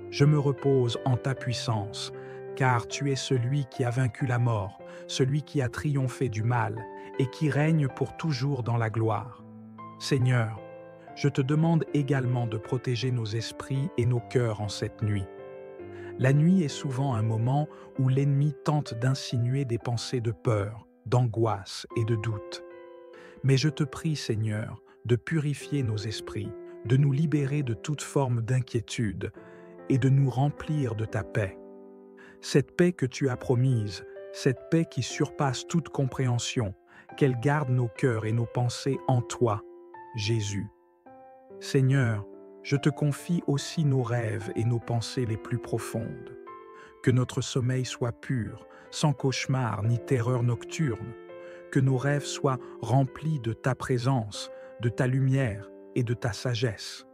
Je me repose en ta puissance, car tu es celui qui a vaincu la mort, celui qui a triomphé du mal et qui règne pour toujours dans la gloire. Seigneur, je te demande également de protéger nos esprits et nos cœurs en cette nuit. La nuit est souvent un moment où l'ennemi tente d'insinuer des pensées de peur, d'angoisse et de doute. Mais je te prie, Seigneur, de purifier nos esprits, de nous libérer de toute forme d'inquiétude et de nous remplir de ta paix. Cette paix que tu as promise, cette paix qui surpasse toute compréhension, qu'elle garde nos cœurs et nos pensées en toi, Jésus. Seigneur, je te confie aussi nos rêves et nos pensées les plus profondes. Que notre sommeil soit pur, sans cauchemar ni terreur nocturne. Que nos rêves soient remplis de ta présence, de ta lumière et de ta sagesse.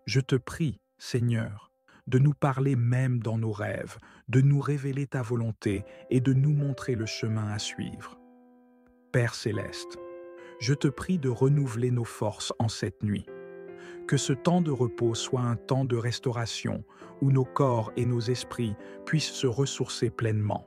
Je te prie, Seigneur, de nous parler même dans nos rêves, de nous révéler ta volonté et de nous montrer le chemin à suivre. Père céleste, je te prie de renouveler nos forces en cette nuit. Que ce temps de repos soit un temps de restauration où nos corps et nos esprits puissent se ressourcer pleinement.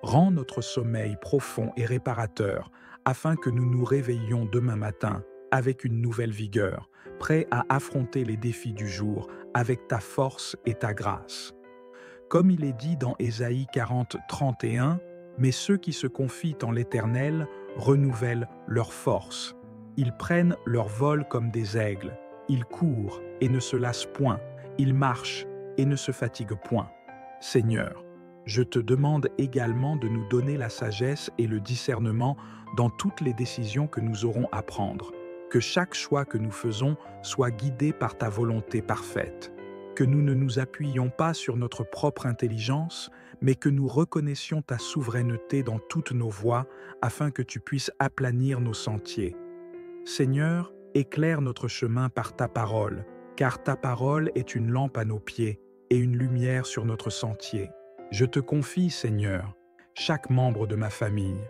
Rends notre sommeil profond et réparateur afin que nous nous réveillions demain matin avec une nouvelle vigueur, prêts à affronter les défis du jour avec ta force et ta grâce. Comme il est dit dans Ésaïe 40, 31, « Mais ceux qui se confient en l'Éternel renouvellent leur force. Ils prennent leur vol comme des aigles. Ils courent et ne se lassent point. Ils marchent et ne se fatiguent point. » Seigneur, je te demande également de nous donner la sagesse et le discernement dans toutes les décisions que nous aurons à prendre. Que chaque choix que nous faisons soit guidé par ta volonté parfaite. Que nous ne nous appuyions pas sur notre propre intelligence, mais que nous reconnaissions ta souveraineté dans toutes nos voies afin que tu puisses aplanir nos sentiers. Seigneur, éclaire notre chemin par ta parole, car ta parole est une lampe à nos pieds et une lumière sur notre sentier. Je te confie, Seigneur, chaque membre de ma famille,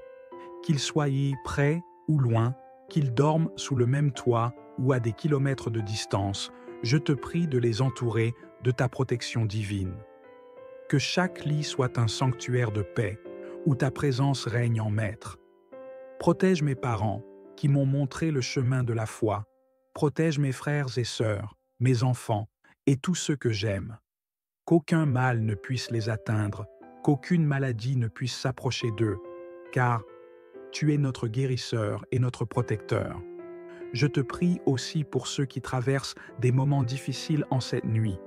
qu'il soit près ou loin, qu'il dorme sous le même toit ou à des kilomètres de distance, je te prie de les entourer de ta protection divine. Que chaque lit soit un sanctuaire de paix, où ta présence règne en maître. Protège mes parents, qui m'ont montré le chemin de la foi. Protège mes frères et sœurs, mes enfants et tous ceux que j'aime. Qu'aucun mal ne puisse les atteindre, qu'aucune maladie ne puisse s'approcher d'eux, car tu es notre guérisseur et notre protecteur. Je te prie aussi pour ceux qui traversent des moments difficiles en cette nuit,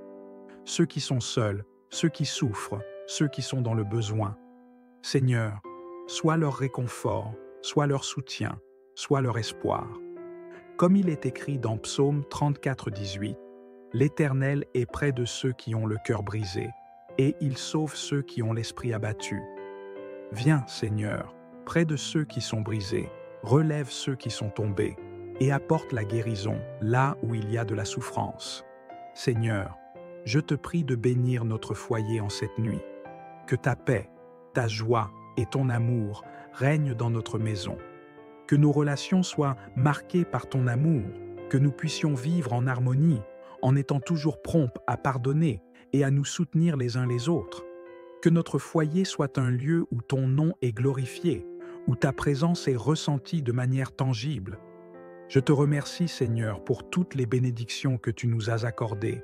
ceux qui sont seuls, ceux qui souffrent, ceux qui sont dans le besoin. Seigneur, sois leur réconfort, sois leur soutien, sois leur espoir. Comme il est écrit dans Psaume 34, 18, « L'Éternel est près de ceux qui ont le cœur brisé, et il sauve ceux qui ont l'esprit abattu. » Viens, Seigneur, près de ceux qui sont brisés, relève ceux qui sont tombés, et apporte la guérison là où il y a de la souffrance. Seigneur, je te prie de bénir notre foyer en cette nuit. Que ta paix, ta joie et ton amour règnent dans notre maison. Que nos relations soient marquées par ton amour, que nous puissions vivre en harmonie, en étant toujours prompts à pardonner et à nous soutenir les uns les autres. Que notre foyer soit un lieu où ton nom est glorifié, où ta présence est ressentie de manière tangible. Je te remercie, Seigneur, pour toutes les bénédictions que tu nous as accordées.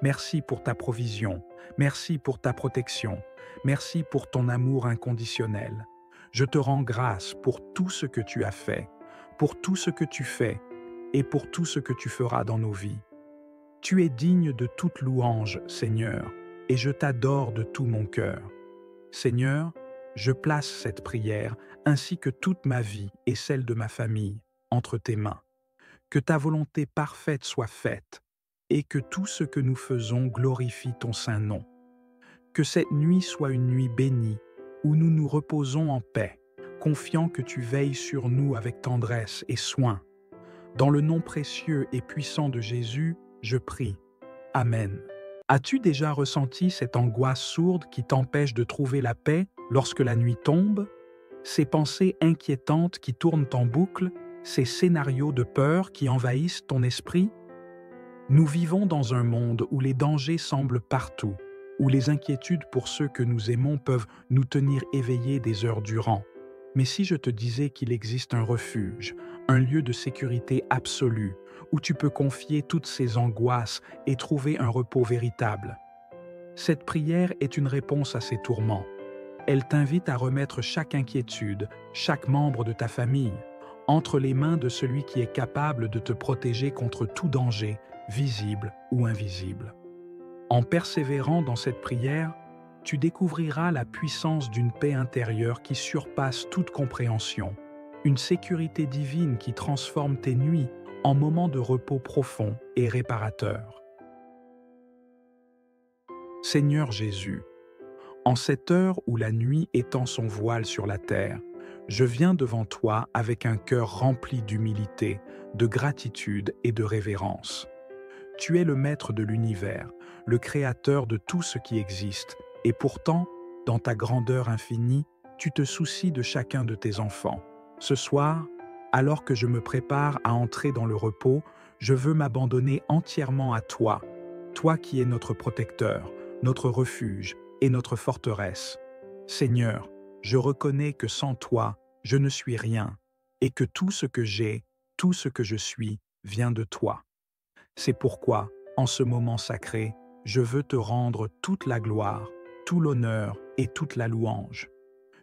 Merci pour ta provision, merci pour ta protection, merci pour ton amour inconditionnel. Je te rends grâce pour tout ce que tu as fait, pour tout ce que tu fais et pour tout ce que tu feras dans nos vies. Tu es digne de toute louange, Seigneur, et je t'adore de tout mon cœur. Seigneur, je place cette prière, ainsi que toute ma vie et celle de ma famille, entre tes mains. Que ta volonté parfaite soit faite, et que tout ce que nous faisons glorifie ton saint nom. Que cette nuit soit une nuit bénie, où nous nous reposons en paix, confiant que tu veilles sur nous avec tendresse et soin. Dans le nom précieux et puissant de Jésus, je prie. Amen. As-tu déjà ressenti cette angoisse sourde qui t'empêche de trouver la paix lorsque la nuit tombe? Ces pensées inquiétantes qui tournent en boucle, ces scénarios de peur qui envahissent ton esprit? Nous vivons dans un monde où les dangers semblent partout, où les inquiétudes pour ceux que nous aimons peuvent nous tenir éveillés des heures durant. Mais si je te disais qu'il existe un refuge, un lieu de sécurité absolue, où tu peux confier toutes ces angoisses et trouver un repos véritable? Cette prière est une réponse à ces tourments. Elle t'invite à remettre chaque inquiétude, chaque membre de ta famille, entre les mains de celui qui est capable de te protéger contre tout danger, visible ou invisible. En persévérant dans cette prière, tu découvriras la puissance d'une paix intérieure qui surpasse toute compréhension, une sécurité divine qui transforme tes nuits en moments de repos profond et réparateur. Seigneur Jésus, en cette heure où la nuit étend son voile sur la terre, je viens devant toi avec un cœur rempli d'humilité, de gratitude et de révérence. Tu es le maître de l'univers, le créateur de tout ce qui existe, et pourtant, dans ta grandeur infinie, tu te soucies de chacun de tes enfants. Ce soir, alors que je me prépare à entrer dans le repos, je veux m'abandonner entièrement à toi, toi qui es notre protecteur, notre refuge et notre forteresse. Seigneur, je reconnais que sans toi, je ne suis rien, et que tout ce que j'ai, tout ce que je suis, vient de toi. C'est pourquoi, en ce moment sacré, je veux te rendre toute la gloire, tout l'honneur et toute la louange.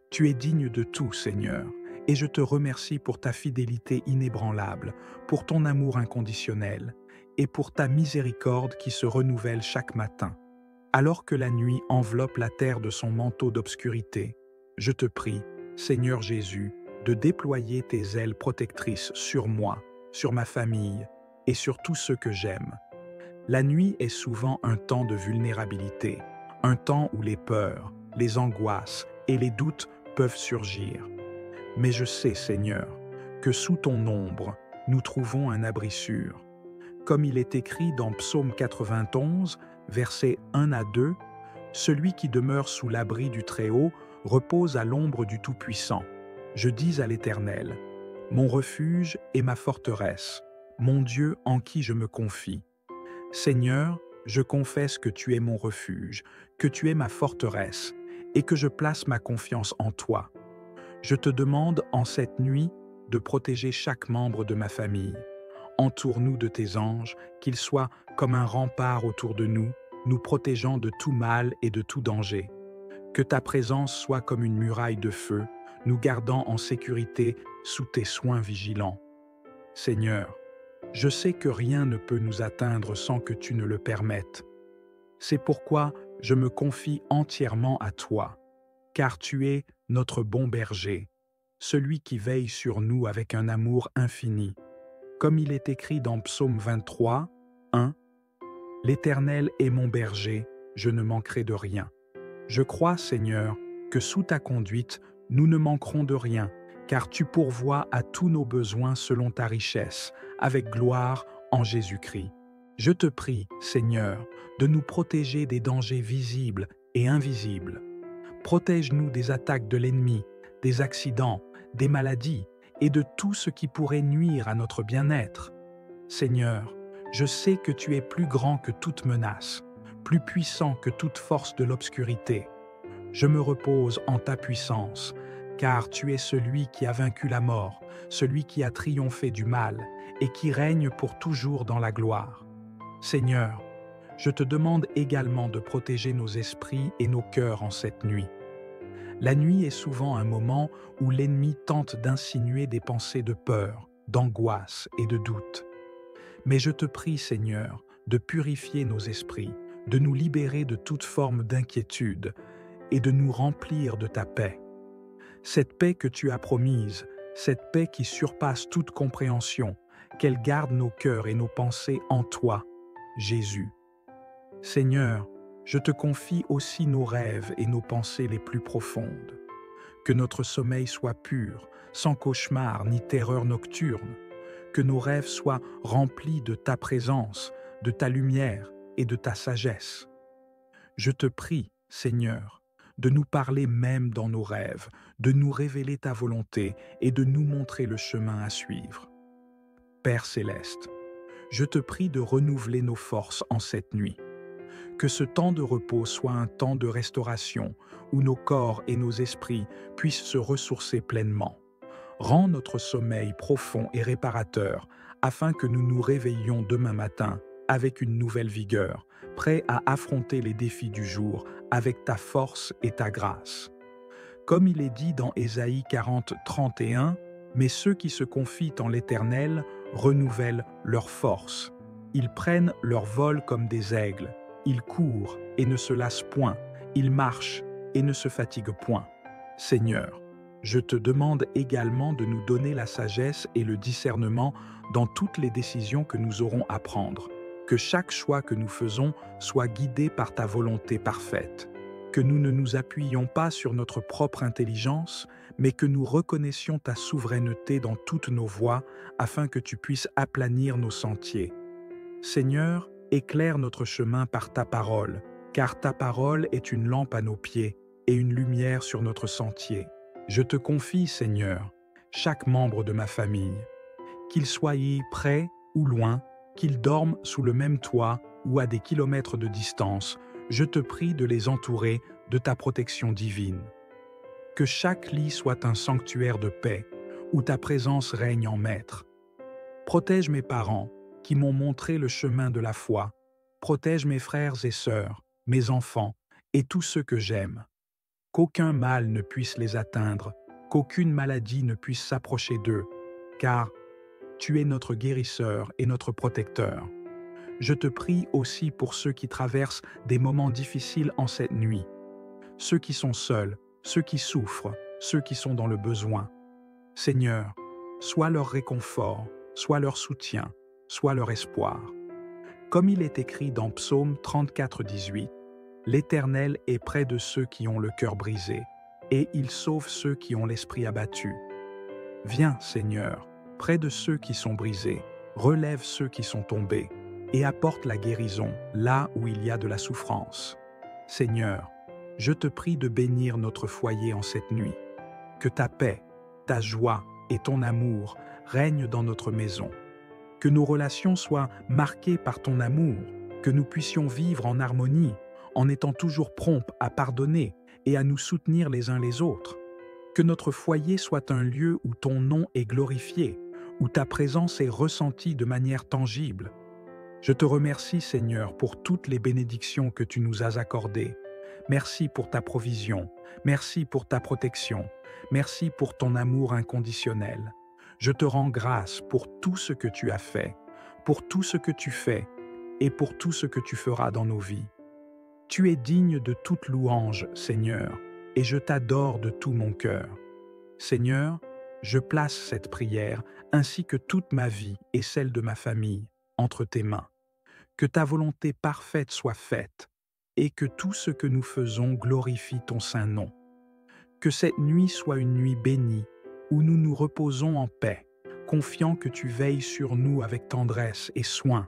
Tu es digne de tout, Seigneur, et je te remercie pour ta fidélité inébranlable, pour ton amour inconditionnel, et pour ta miséricorde qui se renouvelle chaque matin. Alors que la nuit enveloppe la terre de son manteau d'obscurité, je te prie, Seigneur Jésus, de déployer tes ailes protectrices sur moi, sur ma famille et sur tous ceux que j'aime. La nuit est souvent un temps de vulnérabilité, un temps où les peurs, les angoisses et les doutes peuvent surgir. Mais je sais, Seigneur, que sous ton ombre, nous trouvons un abri sûr. Comme il est écrit dans Psaume 91, versets 1 à 2, « Celui qui demeure sous l'abri du Très-Haut repose à l'ombre du Tout-Puissant. Je dis à l'Éternel, mon refuge et ma forteresse, mon Dieu en qui je me confie. Seigneur, je confesse que tu es mon refuge, que tu es ma forteresse, et que je place ma confiance en toi. Je te demande en cette nuit de protéger chaque membre de ma famille. Entoure-nous de tes anges, qu'ils soient comme un rempart autour de nous, nous protégeant de tout mal et de tout danger. Que ta présence soit comme une muraille de feu, nous gardant en sécurité sous tes soins vigilants. Seigneur, je sais que rien ne peut nous atteindre sans que tu ne le permettes. C'est pourquoi je me confie entièrement à toi, car tu es notre bon berger, celui qui veille sur nous avec un amour infini. Comme il est écrit dans Psaume 23, 1, « L'Éternel est mon berger, je ne manquerai de rien. Je crois, Seigneur, que sous ta conduite, nous ne manquerons de rien, car tu pourvois à tous nos besoins selon ta richesse, avec gloire en Jésus-Christ. Je te prie, Seigneur, de nous protéger des dangers visibles et invisibles. Protège-nous des attaques de l'ennemi, des accidents, des maladies et de tout ce qui pourrait nuire à notre bien-être. Seigneur, je sais que tu es plus grand que toute menace, plus puissant que toute force de l'obscurité. Je me repose en ta puissance, car tu es celui qui a vaincu la mort, celui qui a triomphé du mal et qui règne pour toujours dans la gloire. Seigneur, je te demande également de protéger nos esprits et nos cœurs en cette nuit. La nuit est souvent un moment où l'ennemi tente d'insinuer des pensées de peur, d'angoisse et de doute. Mais je te prie, Seigneur, de purifier nos esprits, de nous libérer de toute forme d'inquiétude et de nous remplir de ta paix. Cette paix que tu as promise, cette paix qui surpasse toute compréhension, qu'elle garde nos cœurs et nos pensées en toi, Jésus. Seigneur, je te confie aussi nos rêves et nos pensées les plus profondes. Que notre sommeil soit pur, sans cauchemar ni terreur nocturne. Que nos rêves soient remplis de ta présence, de ta lumière et de ta sagesse. Je te prie, Seigneur, de nous parler même dans nos rêves, de nous révéler ta volonté et de nous montrer le chemin à suivre. Père céleste, je te prie de renouveler nos forces en cette nuit. Que ce temps de repos soit un temps de restauration où nos corps et nos esprits puissent se ressourcer pleinement. Rends notre sommeil profond et réparateur afin que nous nous réveillions demain matin avec une nouvelle vigueur, prêts à affronter les défis du jour avec ta force et ta grâce. Comme il est dit dans Ésaïe 40, 31, « Mais ceux qui se confient en l'Éternel renouvellent leur force. Ils prennent leur vol comme des aigles. Ils courent et ne se lassent point. Ils marchent et ne se fatiguent point. » Seigneur, je te demande également de nous donner la sagesse et le discernement dans toutes les décisions que nous aurons à prendre. Que chaque choix que nous faisons soit guidé par ta volonté parfaite. Que nous ne nous appuyions pas sur notre propre intelligence, mais que nous reconnaissions ta souveraineté dans toutes nos voies afin que tu puisses aplanir nos sentiers. Seigneur, éclaire notre chemin par ta parole, car ta parole est une lampe à nos pieds et une lumière sur notre sentier. Je te confie, Seigneur, chaque membre de ma famille, qu'il soit près ou loin, qu'ils dorment sous le même toit ou à des kilomètres de distance, je te prie de les entourer de ta protection divine. Que chaque lit soit un sanctuaire de paix, où ta présence règne en maître. Protège mes parents, qui m'ont montré le chemin de la foi. Protège mes frères et sœurs, mes enfants, et tous ceux que j'aime. Qu'aucun mal ne puisse les atteindre, qu'aucune maladie ne puisse s'approcher d'eux, car tu es notre guérisseur et notre protecteur. Je te prie aussi pour ceux qui traversent des moments difficiles en cette nuit, ceux qui sont seuls, ceux qui souffrent, ceux qui sont dans le besoin. Seigneur, sois leur réconfort, sois leur soutien, sois leur espoir. Comme il est écrit dans Psaume 34, 18, « L'Éternel est près de ceux qui ont le cœur brisé, et il sauve ceux qui ont l'esprit abattu. » Viens, Seigneur, près de ceux qui sont brisés, relève ceux qui sont tombés, et apporte la guérison là où il y a de la souffrance. Seigneur, je te prie de bénir notre foyer en cette nuit. Que ta paix, ta joie et ton amour règnent dans notre maison. Que nos relations soient marquées par ton amour, que nous puissions vivre en harmonie, en étant toujours prompts à pardonner et à nous soutenir les uns les autres. Que notre foyer soit un lieu où ton nom est glorifié, où ta présence est ressentie de manière tangible. Je te remercie, Seigneur, pour toutes les bénédictions que tu nous as accordées. Merci pour ta provision, merci pour ta protection, merci pour ton amour inconditionnel. Je te rends grâce pour tout ce que tu as fait, pour tout ce que tu fais et pour tout ce que tu feras dans nos vies. Tu es digne de toute louange, Seigneur, et je t'adore de tout mon cœur. Seigneur, je place cette prière ainsi que toute ma vie et celle de ma famille entre tes mains. Que ta volonté parfaite soit faite et que tout ce que nous faisons glorifie ton saint nom. Que cette nuit soit une nuit bénie où nous nous reposons en paix, confiant que tu veilles sur nous avec tendresse et soin.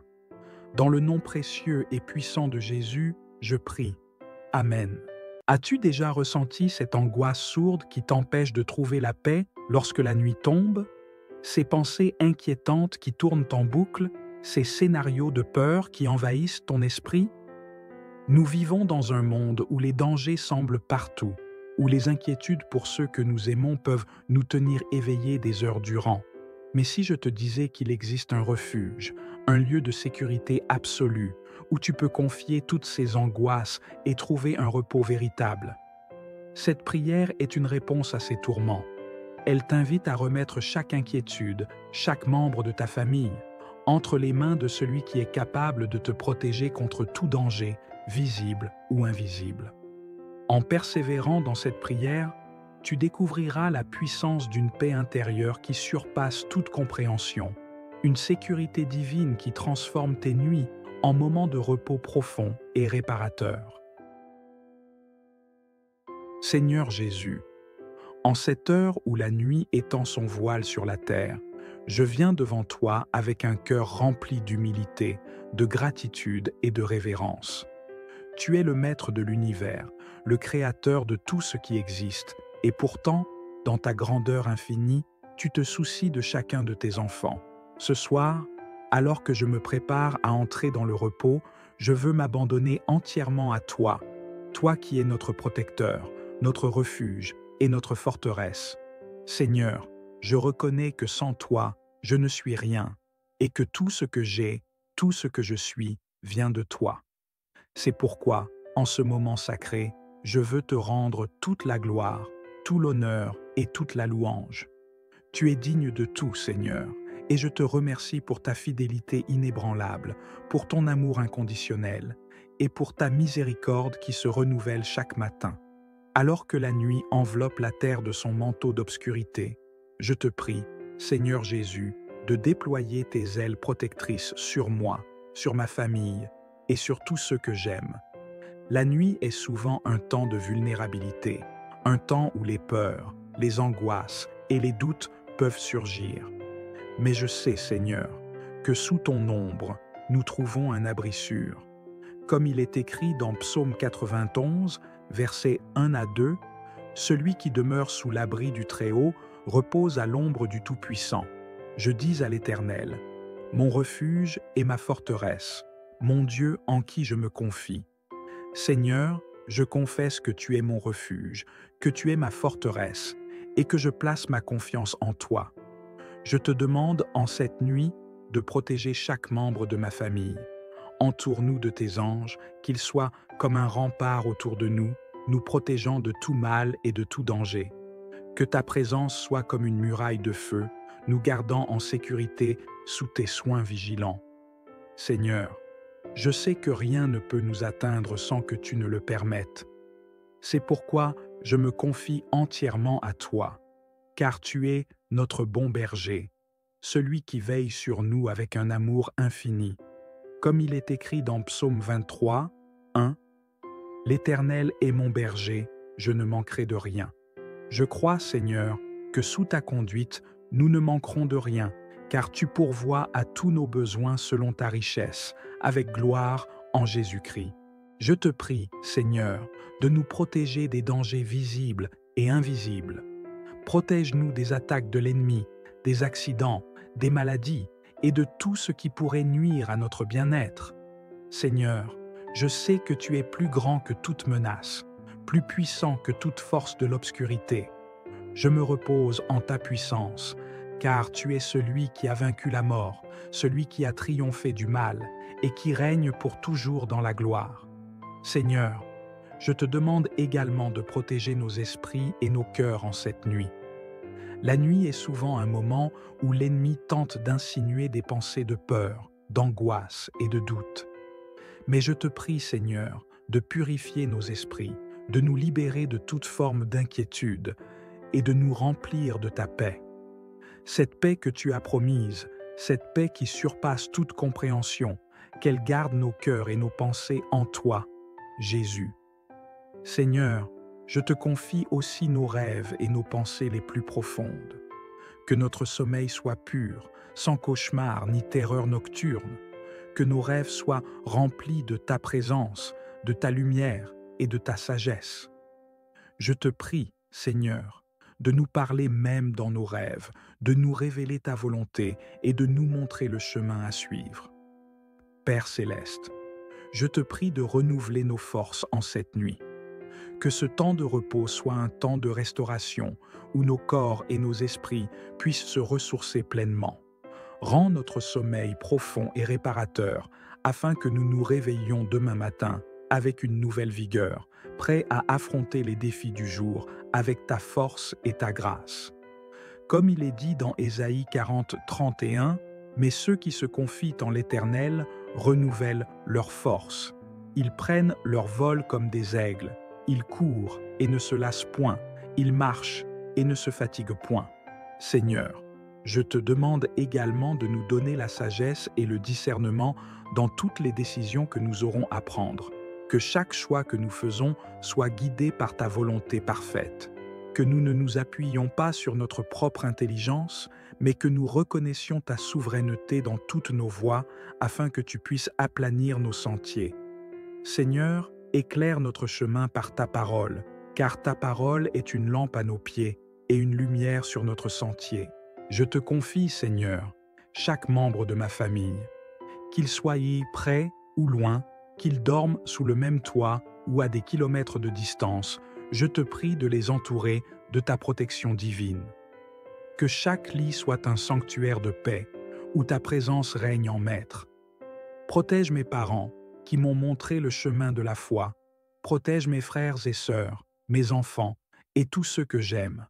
Dans le nom précieux et puissant de Jésus, je prie. Amen. As-tu déjà ressenti cette angoisse sourde qui t'empêche de trouver la paix lorsque la nuit tombe? Ces pensées inquiétantes qui tournent en boucle, ces scénarios de peur qui envahissent ton esprit? Nous vivons dans un monde où les dangers semblent partout, où les inquiétudes pour ceux que nous aimons peuvent nous tenir éveillés des heures durant. Mais si je te disais qu'il existe un refuge, un lieu de sécurité absolue, où tu peux confier toutes ces angoisses et trouver un repos véritable? Cette prière est une réponse à ces tourments. Elle t'invite à remettre chaque inquiétude, chaque membre de ta famille, entre les mains de celui qui est capable de te protéger contre tout danger, visible ou invisible. En persévérant dans cette prière, tu découvriras la puissance d'une paix intérieure qui surpasse toute compréhension, une sécurité divine qui transforme tes nuits en moments de repos profond et réparateur. Seigneur Jésus, en cette heure où la nuit étend son voile sur la terre, je viens devant toi avec un cœur rempli d'humilité, de gratitude et de révérence. Tu es le maître de l'univers, le créateur de tout ce qui existe, et pourtant, dans ta grandeur infinie, tu te soucies de chacun de tes enfants. Ce soir, alors que je me prépare à entrer dans le repos, je veux m'abandonner entièrement à toi, toi qui es notre protecteur, notre refuge et notre forteresse. Seigneur, je reconnais que sans toi, je ne suis rien, et que tout ce que j'ai, tout ce que je suis, vient de toi. C'est pourquoi, en ce moment sacré, je veux te rendre toute la gloire, tout l'honneur et toute la louange. Tu es digne de tout, Seigneur, et je te remercie pour ta fidélité inébranlable, pour ton amour inconditionnel, et pour ta miséricorde qui se renouvelle chaque matin. Alors que la nuit enveloppe la terre de son manteau d'obscurité, je te prie, Seigneur Jésus, de déployer tes ailes protectrices sur moi, sur ma famille et sur tous ceux que j'aime. La nuit est souvent un temps de vulnérabilité, un temps où les peurs, les angoisses et les doutes peuvent surgir. Mais je sais, Seigneur, que sous ton ombre, nous trouvons un abri sûr. Comme il est écrit dans Psaume 91, versets 1 à 2, « Celui qui demeure sous l'abri du Très-Haut repose à l'ombre du Tout-Puissant. Je dis à l'Éternel, mon refuge et ma forteresse, mon Dieu en qui je me confie. Seigneur, je confesse que tu es mon refuge, que tu es ma forteresse, et que je place ma confiance en toi. Je te demande en cette nuit de protéger chaque membre de ma famille. Entoure-nous de tes anges, qu'ils soient comme un rempart autour de nous, nous protégeant de tout mal et de tout danger. Que ta présence soit comme une muraille de feu, nous gardant en sécurité sous tes soins vigilants. Seigneur, je sais que rien ne peut nous atteindre sans que tu ne le permettes. C'est pourquoi je me confie entièrement à toi, car tu es notre bon berger, celui qui veille sur nous avec un amour infini. Comme il est écrit dans Psaume 23, 1, « L'Éternel est mon berger, je ne manquerai de rien. Je crois, Seigneur, que sous ta conduite, nous ne manquerons de rien, car tu pourvois à tous nos besoins selon ta richesse, avec gloire en Jésus-Christ. Je te prie, Seigneur, de nous protéger des dangers visibles et invisibles. Protège-nous des attaques de l'ennemi, des accidents, des maladies et de tout ce qui pourrait nuire à notre bien-être. Seigneur, je sais que tu es plus grand que toute menace, plus puissant que toute force de l'obscurité. Je me repose en ta puissance, car tu es celui qui a vaincu la mort, celui qui a triomphé du mal et qui règne pour toujours dans la gloire. Seigneur, je te demande également de protéger nos esprits et nos cœurs en cette nuit. La nuit est souvent un moment où l'ennemi tente d'insinuer des pensées de peur, d'angoisse et de doute. Mais je te prie, Seigneur, de purifier nos esprits, de nous libérer de toute forme d'inquiétude et de nous remplir de ta paix. Cette paix que tu as promise, cette paix qui surpasse toute compréhension, qu'elle garde nos cœurs et nos pensées en toi, Jésus. Seigneur, je te confie aussi nos rêves et nos pensées les plus profondes. Que notre sommeil soit pur, sans cauchemar ni terreur nocturne. Que nos rêves soient remplis de ta présence, de ta lumière et de ta sagesse. Je te prie, Seigneur, de nous parler même dans nos rêves, de nous révéler ta volonté et de nous montrer le chemin à suivre. Père céleste, je te prie de renouveler nos forces en cette nuit. Que ce temps de repos soit un temps de restauration où nos corps et nos esprits puissent se ressourcer pleinement. Rends notre sommeil profond et réparateur afin que nous nous réveillions demain matin avec une nouvelle vigueur, prêts à affronter les défis du jour avec ta force et ta grâce. Comme il est dit dans Ésaïe 40, 31, « Mais ceux qui se confient en l'Éternel renouvellent leur force. Ils prennent leur vol comme des aigles. Il court et ne se lasse point, il marche et ne se fatigue point. Seigneur, je te demande également de nous donner la sagesse et le discernement dans toutes les décisions que nous aurons à prendre. Que chaque choix que nous faisons soit guidé par ta volonté parfaite. Que nous ne nous appuyions pas sur notre propre intelligence, mais que nous reconnaissions ta souveraineté dans toutes nos voies afin que tu puisses aplanir nos sentiers. Seigneur, éclaire notre chemin par ta parole, car ta parole est une lampe à nos pieds et une lumière sur notre sentier. Je te confie, Seigneur, chaque membre de ma famille, qu'il soit près ou loin, qu'il dorme sous le même toit ou à des kilomètres de distance, je te prie de les entourer de ta protection divine. Que chaque lit soit un sanctuaire de paix, où ta présence règne en maître. Protège mes parents, qui m'ont montré le chemin de la foi. Protège mes frères et sœurs, mes enfants, et tous ceux que j'aime.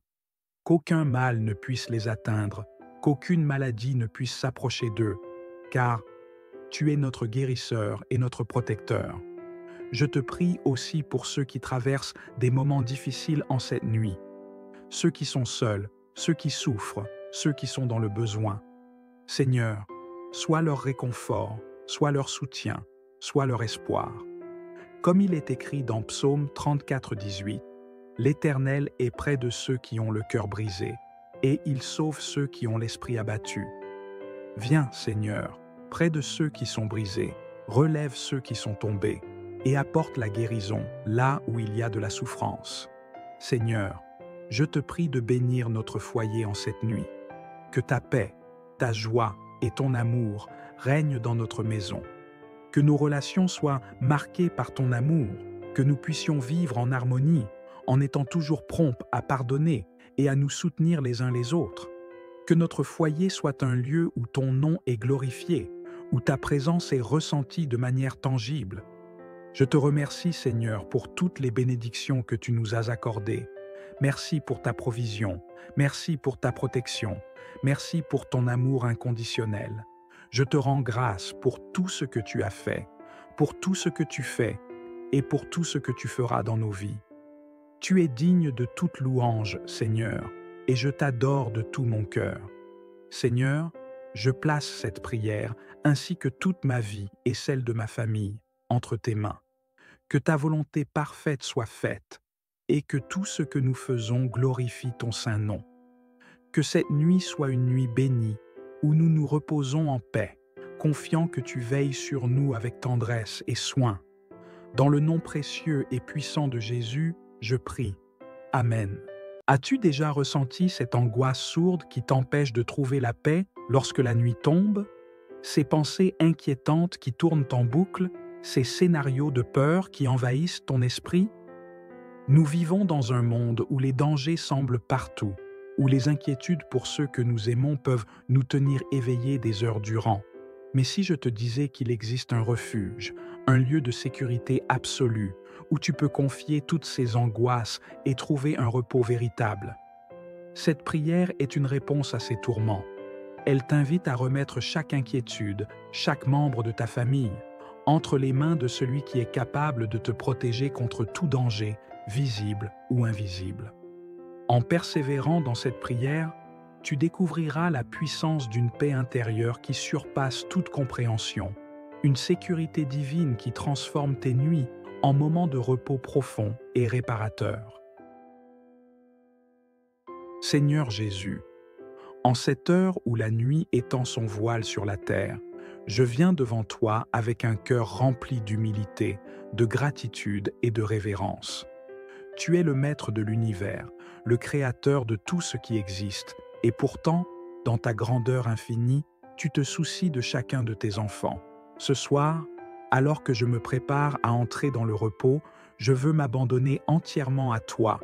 Qu'aucun mal ne puisse les atteindre, qu'aucune maladie ne puisse s'approcher d'eux, car tu es notre guérisseur et notre protecteur. Je te prie aussi pour ceux qui traversent des moments difficiles en cette nuit, ceux qui sont seuls, ceux qui souffrent, ceux qui sont dans le besoin. Seigneur, sois leur réconfort, sois leur soutien, sois leur espoir. Comme il est écrit dans Psaume 34, 18, l'Éternel est près de ceux qui ont le cœur brisé, et il sauve ceux qui ont l'esprit abattu. Viens, Seigneur, près de ceux qui sont brisés, relève ceux qui sont tombés, et apporte la guérison là où il y a de la souffrance. Seigneur, je te prie de bénir notre foyer en cette nuit. Que ta paix, ta joie et ton amour règnent dans notre maison. Que nos relations soient marquées par ton amour, que nous puissions vivre en harmonie, en étant toujours prompts à pardonner et à nous soutenir les uns les autres. Que notre foyer soit un lieu où ton nom est glorifié, où ta présence est ressentie de manière tangible. Je te remercie, Seigneur, pour toutes les bénédictions que tu nous as accordées. Merci pour ta provision, merci pour ta protection, merci pour ton amour inconditionnel. Je te rends grâce pour tout ce que tu as fait, pour tout ce que tu fais et pour tout ce que tu feras dans nos vies. Tu es digne de toute louange, Seigneur, et je t'adore de tout mon cœur. Seigneur, je place cette prière ainsi que toute ma vie et celle de ma famille entre tes mains. Que ta volonté parfaite soit faite et que tout ce que nous faisons glorifie ton saint nom. Que cette nuit soit une nuit bénie où nous nous reposons en paix, confiant que tu veilles sur nous avec tendresse et soin. Dans le nom précieux et puissant de Jésus, je prie. Amen. As-tu déjà ressenti cette angoisse sourde qui t'empêche de trouver la paix lorsque la nuit tombe? Ces pensées inquiétantes qui tournent en boucle, ces scénarios de peur qui envahissent ton esprit? Nous vivons dans un monde où les dangers semblent partout, où les inquiétudes pour ceux que nous aimons peuvent nous tenir éveillés des heures durant. Mais si je te disais qu'il existe un refuge, un lieu de sécurité absolue, où tu peux confier toutes ces angoisses et trouver un repos véritable? Cette prière est une réponse à ces tourments. Elle t'invite à remettre chaque inquiétude, chaque membre de ta famille, entre les mains de celui qui est capable de te protéger contre tout danger, visible ou invisible. En persévérant dans cette prière, tu découvriras la puissance d'une paix intérieure qui surpasse toute compréhension, une sécurité divine qui transforme tes nuits en moments de repos profond et réparateur. Seigneur Jésus, en cette heure où la nuit étend son voile sur la terre, je viens devant toi avec un cœur rempli d'humilité, de gratitude et de révérence. Tu es le maître de l'univers, le créateur de tout ce qui existe, et pourtant, dans ta grandeur infinie, tu te soucies de chacun de tes enfants. Ce soir, alors que je me prépare à entrer dans le repos, je veux m'abandonner entièrement à toi,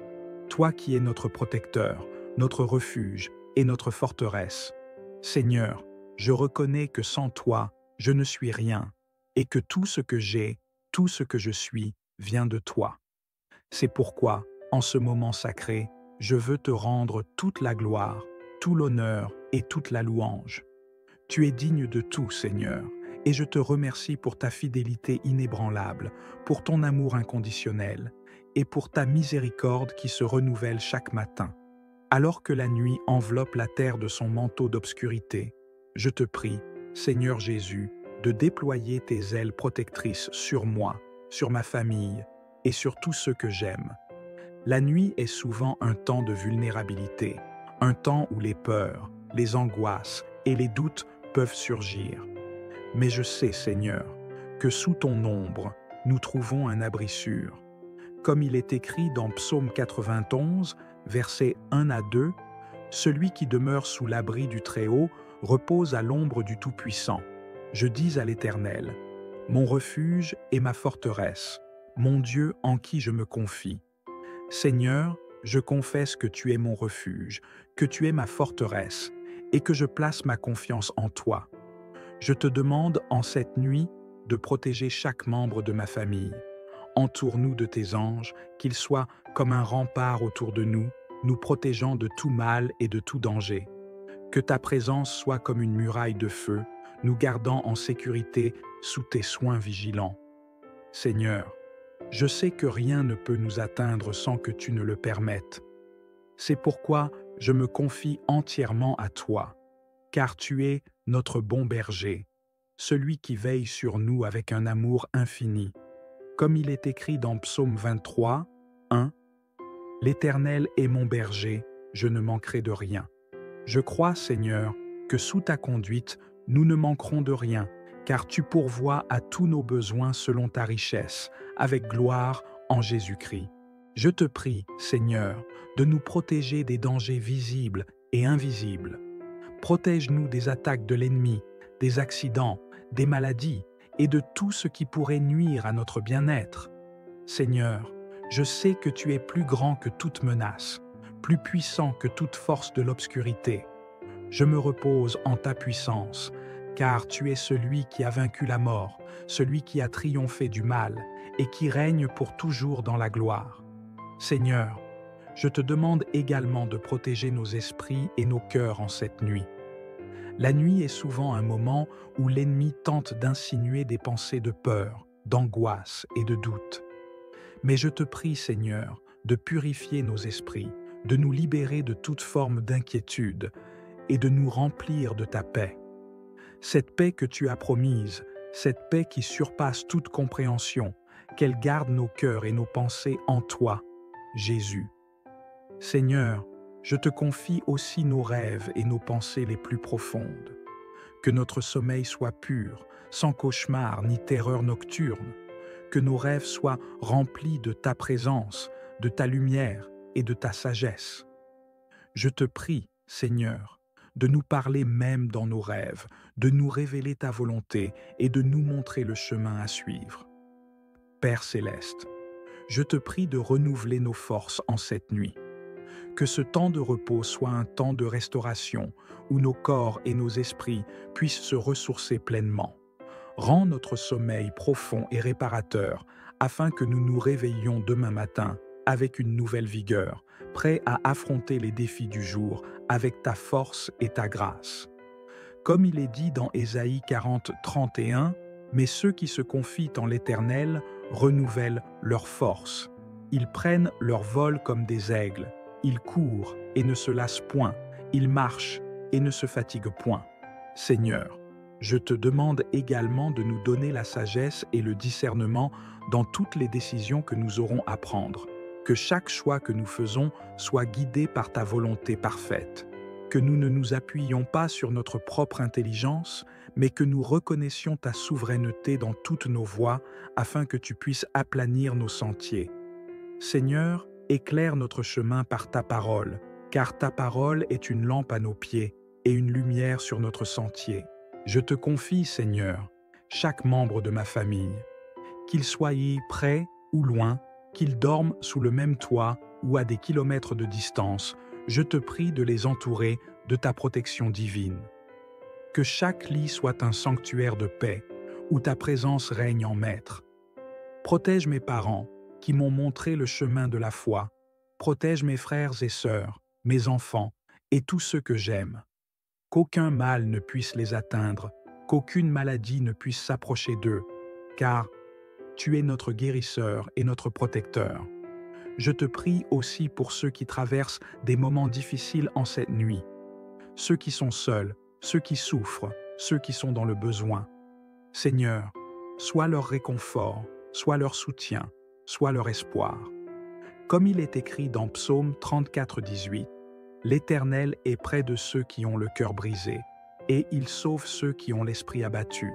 toi qui es notre protecteur, notre refuge et notre forteresse. Seigneur, je reconnais que sans toi, je ne suis rien, et que tout ce que j'ai, tout ce que je suis, vient de toi. C'est pourquoi, en ce moment sacré, je veux te rendre toute la gloire, tout l'honneur et toute la louange. Tu es digne de tout, Seigneur, et je te remercie pour ta fidélité inébranlable, pour ton amour inconditionnel, et pour ta miséricorde qui se renouvelle chaque matin. Alors que la nuit enveloppe la terre de son manteau d'obscurité, je te prie, Seigneur Jésus, de déployer tes ailes protectrices sur moi, sur ma famille et sur tous ceux que j'aime. La nuit est souvent un temps de vulnérabilité, un temps où les peurs, les angoisses et les doutes peuvent surgir. Mais je sais, Seigneur, que sous ton ombre, nous trouvons un abri sûr. Comme il est écrit dans Psaume 91, versets 1 à 2, « Celui qui demeure sous l'abri du Très-Haut repose à l'ombre du Tout-Puissant. Je dis à l'Éternel, mon refuge et ma forteresse, mon Dieu en qui je me confie. Seigneur, je confesse que tu es mon refuge, que tu es ma forteresse, et que je place ma confiance en toi. Je te demande en cette nuit de protéger chaque membre de ma famille. Entoure-nous de tes anges, qu'ils soient comme un rempart autour de nous, nous protégeant de tout mal et de tout danger. Que ta présence soit comme une muraille de feu, nous gardant en sécurité sous tes soins vigilants. Seigneur, je sais que rien ne peut nous atteindre sans que tu ne le permettes. C'est pourquoi je me confie entièrement à toi, car tu es notre bon berger, celui qui veille sur nous avec un amour infini. Comme il est écrit dans Psaume 23, 1, « L'Éternel est mon berger, je ne manquerai de rien. Je crois, Seigneur, que sous ta conduite, nous ne manquerons de rien, car tu pourvois à tous nos besoins selon ta richesse, avec gloire en Jésus-Christ. Je te prie, Seigneur, de nous protéger des dangers visibles et invisibles. Protège-nous des attaques de l'ennemi, des accidents, des maladies et de tout ce qui pourrait nuire à notre bien-être. Seigneur, je sais que tu es plus grand que toute menace, plus puissant que toute force de l'obscurité. Je me repose en ta puissance, car tu es celui qui a vaincu la mort, celui qui a triomphé du mal et qui règne pour toujours dans la gloire. Seigneur, je te demande également de protéger nos esprits et nos cœurs en cette nuit. La nuit est souvent un moment où l'ennemi tente d'insinuer des pensées de peur, d'angoisse et de doute. Mais je te prie, Seigneur, de purifier nos esprits, de nous libérer de toute forme d'inquiétude et de nous remplir de ta paix. Cette paix que tu as promise, cette paix qui surpasse toute compréhension, qu'elle garde nos cœurs et nos pensées en toi, Jésus. Seigneur, je te confie aussi nos rêves et nos pensées les plus profondes. Que notre sommeil soit pur, sans cauchemar ni terreur nocturne. Que nos rêves soient remplis de ta présence, de ta lumière et de ta sagesse. Je te prie, Seigneur, de nous parler même dans nos rêves, de nous révéler ta volonté et de nous montrer le chemin à suivre. Père céleste, je te prie de renouveler nos forces en cette nuit. Que ce temps de repos soit un temps de restauration où nos corps et nos esprits puissent se ressourcer pleinement. Rends notre sommeil profond et réparateur afin que nous nous réveillions demain matin avec une nouvelle vigueur, prêts à affronter les défis du jour avec ta force et ta grâce. Comme il est dit dans Ésaïe 40, 31, « Mais ceux qui se confient en l'Éternel renouvellent leur force. Ils prennent leur vol comme des aigles. Ils courent et ne se lassent point. Ils marchent et ne se fatiguent point. » Seigneur, je te demande également de nous donner la sagesse et le discernement dans toutes les décisions que nous aurons à prendre. Que chaque choix que nous faisons soit guidé par ta volonté parfaite. Que nous ne nous appuyions pas sur notre propre intelligence, mais que nous reconnaissions ta souveraineté dans toutes nos voies afin que tu puisses aplanir nos sentiers. Seigneur, éclaire notre chemin par ta parole, car ta parole est une lampe à nos pieds et une lumière sur notre sentier. Je te confie, Seigneur, chaque membre de ma famille, qu'il soit près ou loin, qu'il dorme sous le même toit ou à des kilomètres de distance, je te prie de les entourer de ta protection divine. Que chaque lit soit un sanctuaire de paix, où ta présence règne en maître. Protège mes parents, qui m'ont montré le chemin de la foi. Protège mes frères et sœurs, mes enfants et tous ceux que j'aime. Qu'aucun mal ne puisse les atteindre, qu'aucune maladie ne puisse s'approcher d'eux, car tu es notre guérisseur et notre protecteur. Je te prie aussi pour ceux qui traversent des moments difficiles en cette nuit, ceux qui sont seuls, ceux qui souffrent, ceux qui sont dans le besoin. Seigneur, sois leur réconfort, sois leur soutien, sois leur espoir. Comme il est écrit dans Psaume 34, 18, l'Éternel est près de ceux qui ont le cœur brisé, et il sauve ceux qui ont l'esprit abattu.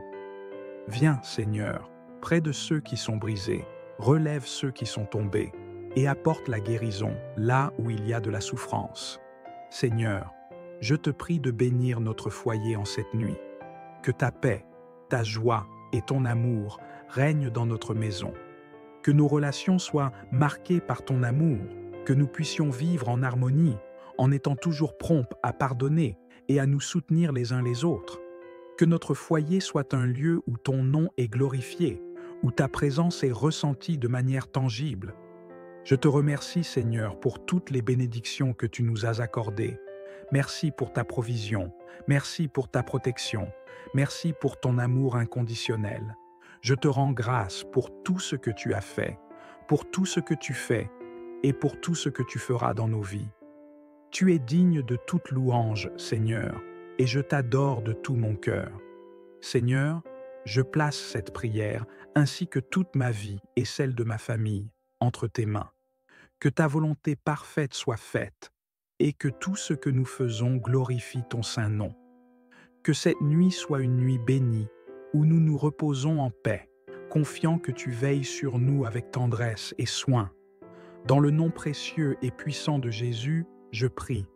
Viens, Seigneur, près de ceux qui sont brisés, relève ceux qui sont tombés, et apporte la guérison là où il y a de la souffrance. Seigneur, je te prie de bénir notre foyer en cette nuit. Que ta paix, ta joie et ton amour règnent dans notre maison. Que nos relations soient marquées par ton amour, que nous puissions vivre en harmonie, en étant toujours prompts à pardonner et à nous soutenir les uns les autres. Que notre foyer soit un lieu où ton nom est glorifié, où ta présence est ressentie de manière tangible. Je te remercie, Seigneur, pour toutes les bénédictions que tu nous as accordées. Merci pour ta provision, merci pour ta protection, merci pour ton amour inconditionnel. Je te rends grâce pour tout ce que tu as fait, pour tout ce que tu fais et pour tout ce que tu feras dans nos vies. Tu es digne de toute louange, Seigneur, et je t'adore de tout mon cœur. Seigneur, je place cette prière ainsi que toute ma vie et celle de ma famille entre tes mains. Que ta volonté parfaite soit faite et que tout ce que nous faisons glorifie ton saint nom. Que cette nuit soit une nuit bénie où nous nous reposons en paix, confiant que tu veilles sur nous avec tendresse et soin. Dans le nom précieux et puissant de Jésus, je prie.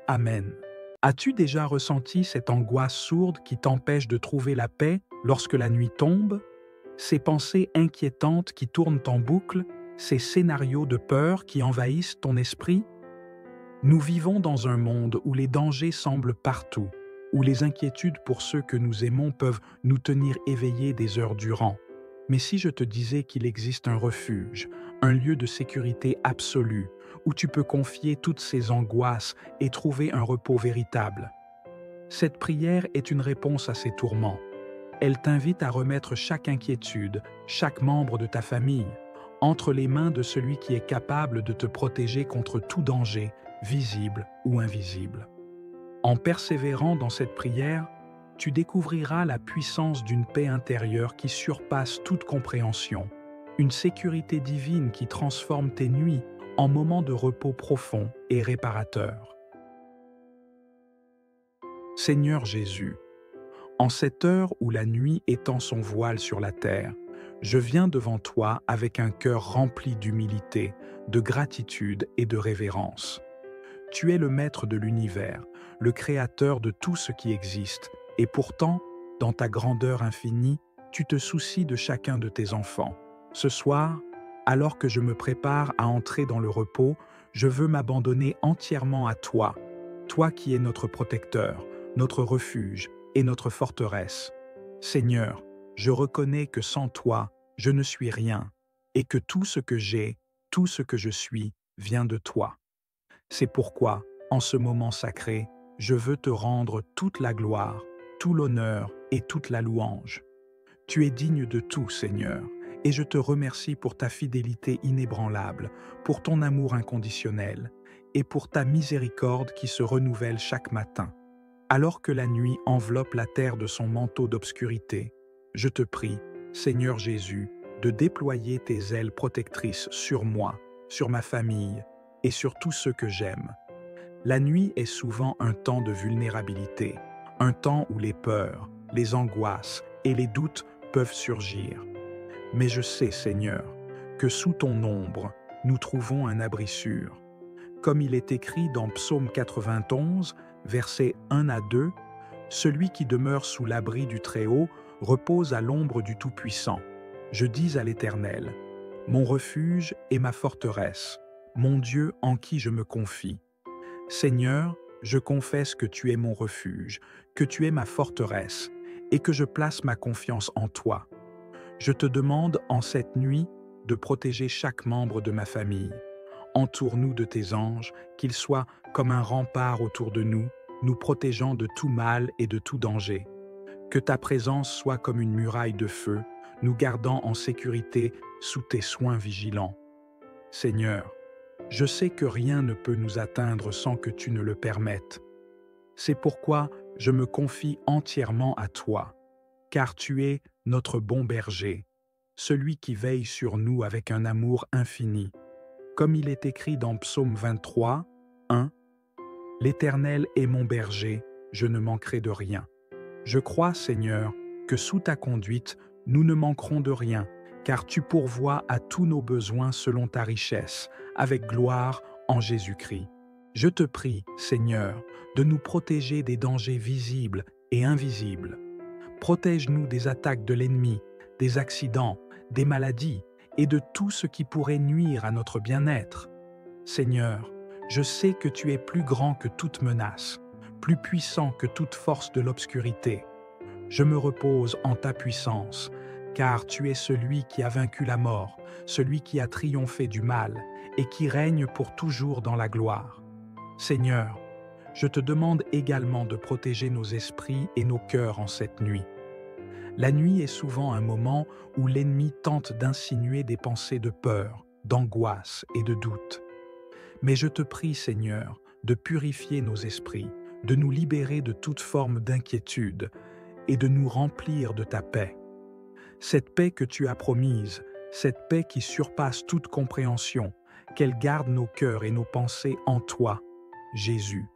Amen. As-tu déjà ressenti cette angoisse sourde qui t'empêche de trouver la paix lorsque la nuit tombe? Ces pensées inquiétantes qui tournent en boucle, ces scénarios de peur qui envahissent ton esprit? Nous vivons dans un monde où les dangers semblent partout, où les inquiétudes pour ceux que nous aimons peuvent nous tenir éveillés des heures durant. Mais si je te disais qu'il existe un refuge, un lieu de sécurité absolue, où tu peux confier toutes ces angoisses et trouver un repos véritable? Cette prière est une réponse à ces tourments. Elle t'invite à remettre chaque inquiétude, chaque membre de ta famille, entre les mains de celui qui est capable de te protéger contre tout danger, visible ou invisible. En persévérant dans cette prière, tu découvriras la puissance d'une paix intérieure qui surpasse toute compréhension, une sécurité divine qui transforme tes nuits en moments de repos profond et réparateur. Seigneur Jésus, en cette heure où la nuit étend son voile sur la terre, je viens devant toi avec un cœur rempli d'humilité, de gratitude et de révérence. Tu es le maître de l'univers, le créateur de tout ce qui existe, et pourtant, dans ta grandeur infinie, tu te soucies de chacun de tes enfants. Ce soir, alors que je me prépare à entrer dans le repos, je veux m'abandonner entièrement à toi, toi qui es notre protecteur, notre refuge et notre forteresse. Seigneur, je reconnais que sans toi, je ne suis rien, et que tout ce que j'ai, tout ce que je suis, vient de toi. C'est pourquoi, en ce moment sacré, je veux te rendre toute la gloire, tout l'honneur et toute la louange. Tu es digne de tout, Seigneur, et je te remercie pour ta fidélité inébranlable, pour ton amour inconditionnel, et pour ta miséricorde qui se renouvelle chaque matin. Alors que la nuit enveloppe la terre de son manteau d'obscurité, je te prie, Seigneur Jésus, de déployer tes ailes protectrices sur moi, sur ma famille et sur tous ceux que j'aime. La nuit est souvent un temps de vulnérabilité, un temps où les peurs, les angoisses et les doutes peuvent surgir. Mais je sais, Seigneur, que sous ton ombre, nous trouvons un abri sûr. Comme il est écrit dans Psaume 91, versets 1 à 2, « Celui qui demeure sous l'abri du Très-Haut repose à l'ombre du Tout-Puissant. Je dis à l'Éternel, mon refuge et ma forteresse, mon Dieu en qui je me confie. Seigneur, je confesse que tu es mon refuge, que tu es ma forteresse, et que je place ma confiance en toi. Je te demande en cette nuit de protéger chaque membre de ma famille. Entoure-nous de tes anges, qu'ils soient comme un rempart autour de nous, nous protégeant de tout mal et de tout danger. Que ta présence soit comme une muraille de feu, nous gardant en sécurité sous tes soins vigilants. Seigneur, Je sais que rien ne peut nous atteindre sans que tu ne le permettes. C'est pourquoi je me confie entièrement à toi, car tu es notre bon berger, celui qui veille sur nous avec un amour infini. Comme il est écrit dans Psaume 23, 1, L'Éternel est mon berger, je ne manquerai de rien. Je crois, Seigneur, que sous ta conduite, nous ne manquerons de rien, car tu pourvois à tous nos besoins selon ta richesse, avec gloire en Jésus-Christ. Je te prie, Seigneur, de nous protéger des dangers visibles et invisibles. Protège-nous des attaques de l'ennemi, des accidents, des maladies et de tout ce qui pourrait nuire à notre bien-être. Seigneur, je sais que tu es plus grand que toute menace, plus puissant que toute force de l'obscurité. Je me repose en ta puissance, car tu es celui qui a vaincu la mort, celui qui a triomphé du mal et qui règne pour toujours dans la gloire. Seigneur, je te demande également de protéger nos esprits et nos cœurs en cette nuit. La nuit est souvent un moment où l'ennemi tente d'insinuer des pensées de peur, d'angoisse et de doute. Mais je te prie, Seigneur, de purifier nos esprits, de nous libérer de toute forme d'inquiétude et de nous remplir de ta paix. Cette paix que tu as promise, cette paix qui surpasse toute compréhension, qu'elle garde nos cœurs et nos pensées en toi, Jésus.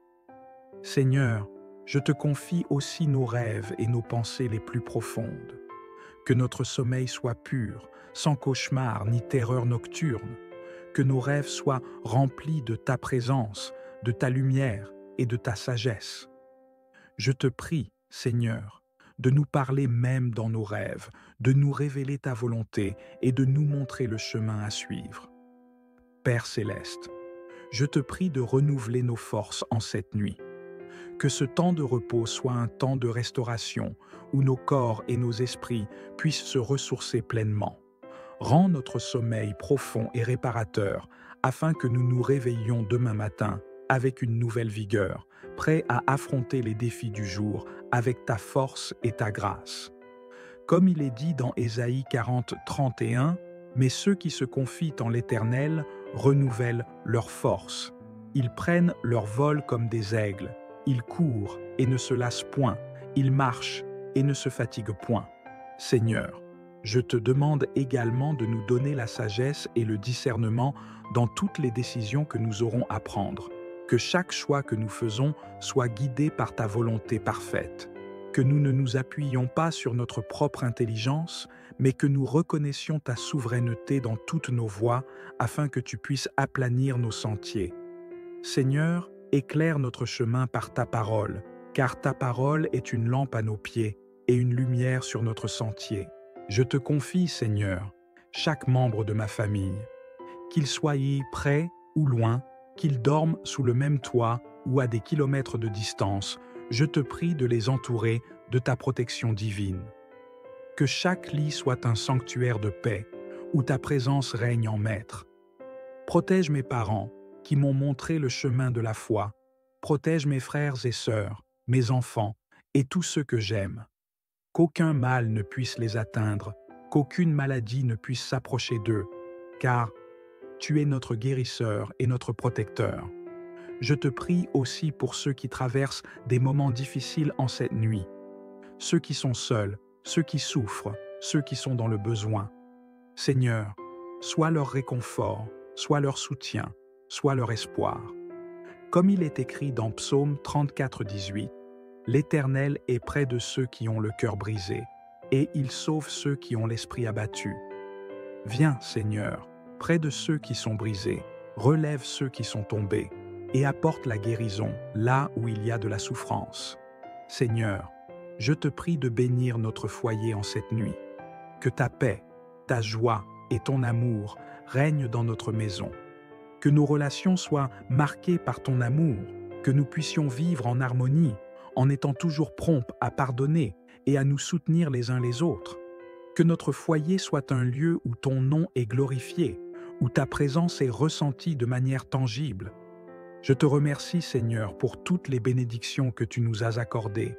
Seigneur, je te confie aussi nos rêves et nos pensées les plus profondes. Que notre sommeil soit pur, sans cauchemar ni terreur nocturne. Que nos rêves soient remplis de ta présence, de ta lumière et de ta sagesse. Je te prie, Seigneur, de nous parler même dans nos rêves, de nous révéler ta volonté et de nous montrer le chemin à suivre. Père céleste, je te prie de renouveler nos forces en cette nuit. Que ce temps de repos soit un temps de restauration où nos corps et nos esprits puissent se ressourcer pleinement. Rends notre sommeil profond et réparateur afin que nous nous réveillions demain matin avec une nouvelle vigueur, prêts à affronter les défis du jour avec ta force et ta grâce. Comme il est dit dans Ésaïe 40, 31, « Mais ceux qui se confient en l'Éternel renouvellent leur force. Ils prennent leur vol comme des aigles. Ils courent et ne se lassent point. Ils marchent et ne se fatiguent point. » Seigneur, je te demande également de nous donner la sagesse et le discernement dans toutes les décisions que nous aurons à prendre. Que chaque choix que nous faisons soit guidé par ta volonté parfaite. Que nous ne nous appuyions pas sur notre propre intelligence, mais que nous reconnaissions ta souveraineté dans toutes nos voies afin que tu puisses aplanir nos sentiers. Seigneur, éclaire notre chemin par ta parole, car ta parole est une lampe à nos pieds et une lumière sur notre sentier. Je te confie, Seigneur, chaque membre de ma famille, qu'il soit près ou loin, qu'il dorme sous le même toit ou à des kilomètres de distance, je te prie de les entourer de ta protection divine. Que chaque lit soit un sanctuaire de paix, où ta présence règne en maître. Protège mes parents, qui m'ont montré le chemin de la foi. Protège mes frères et sœurs, mes enfants et tous ceux que j'aime. Qu'aucun mal ne puisse les atteindre, qu'aucune maladie ne puisse s'approcher d'eux, car tu es notre guérisseur et notre protecteur. Je te prie aussi pour ceux qui traversent des moments difficiles en cette nuit, ceux qui sont seuls, ceux qui souffrent, ceux qui sont dans le besoin. Seigneur, sois leur réconfort, sois leur soutien, sois leur espoir. Comme il est écrit dans Psaume 34, 18, « L'Éternel est près de ceux qui ont le cœur brisé, et il sauve ceux qui ont l'esprit abattu. » Viens, Seigneur, près de ceux qui sont brisés, relève ceux qui sont tombés, et apporte la guérison là où il y a de la souffrance. Seigneur, je te prie de bénir notre foyer en cette nuit. Que ta paix, ta joie et ton amour règnent dans notre maison. Que nos relations soient marquées par ton amour, que nous puissions vivre en harmonie, en étant toujours prompts à pardonner et à nous soutenir les uns les autres. Que notre foyer soit un lieu où ton nom est glorifié, où ta présence est ressentie de manière tangible. Je te remercie, Seigneur, pour toutes les bénédictions que tu nous as accordées.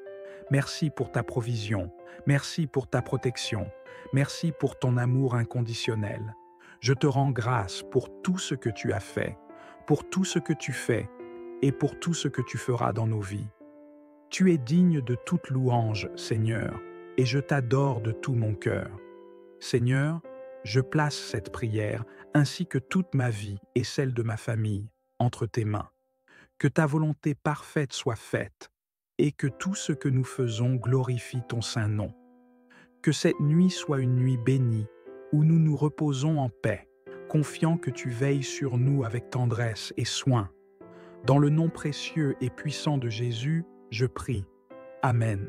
Merci pour ta provision, merci pour ta protection, merci pour ton amour inconditionnel. Je te rends grâce pour tout ce que tu as fait, pour tout ce que tu fais et pour tout ce que tu feras dans nos vies. Tu es digne de toute louange, Seigneur, et je t'adore de tout mon cœur. Seigneur, je place cette prière ainsi que toute ma vie et celle de ma famille entre tes mains. Que ta volonté parfaite soit faite et que tout ce que nous faisons glorifie ton saint nom. Que cette nuit soit une nuit bénie où nous nous reposons en paix, confiant que tu veilles sur nous avec tendresse et soin. Dans le nom précieux et puissant de Jésus, je prie. Amen.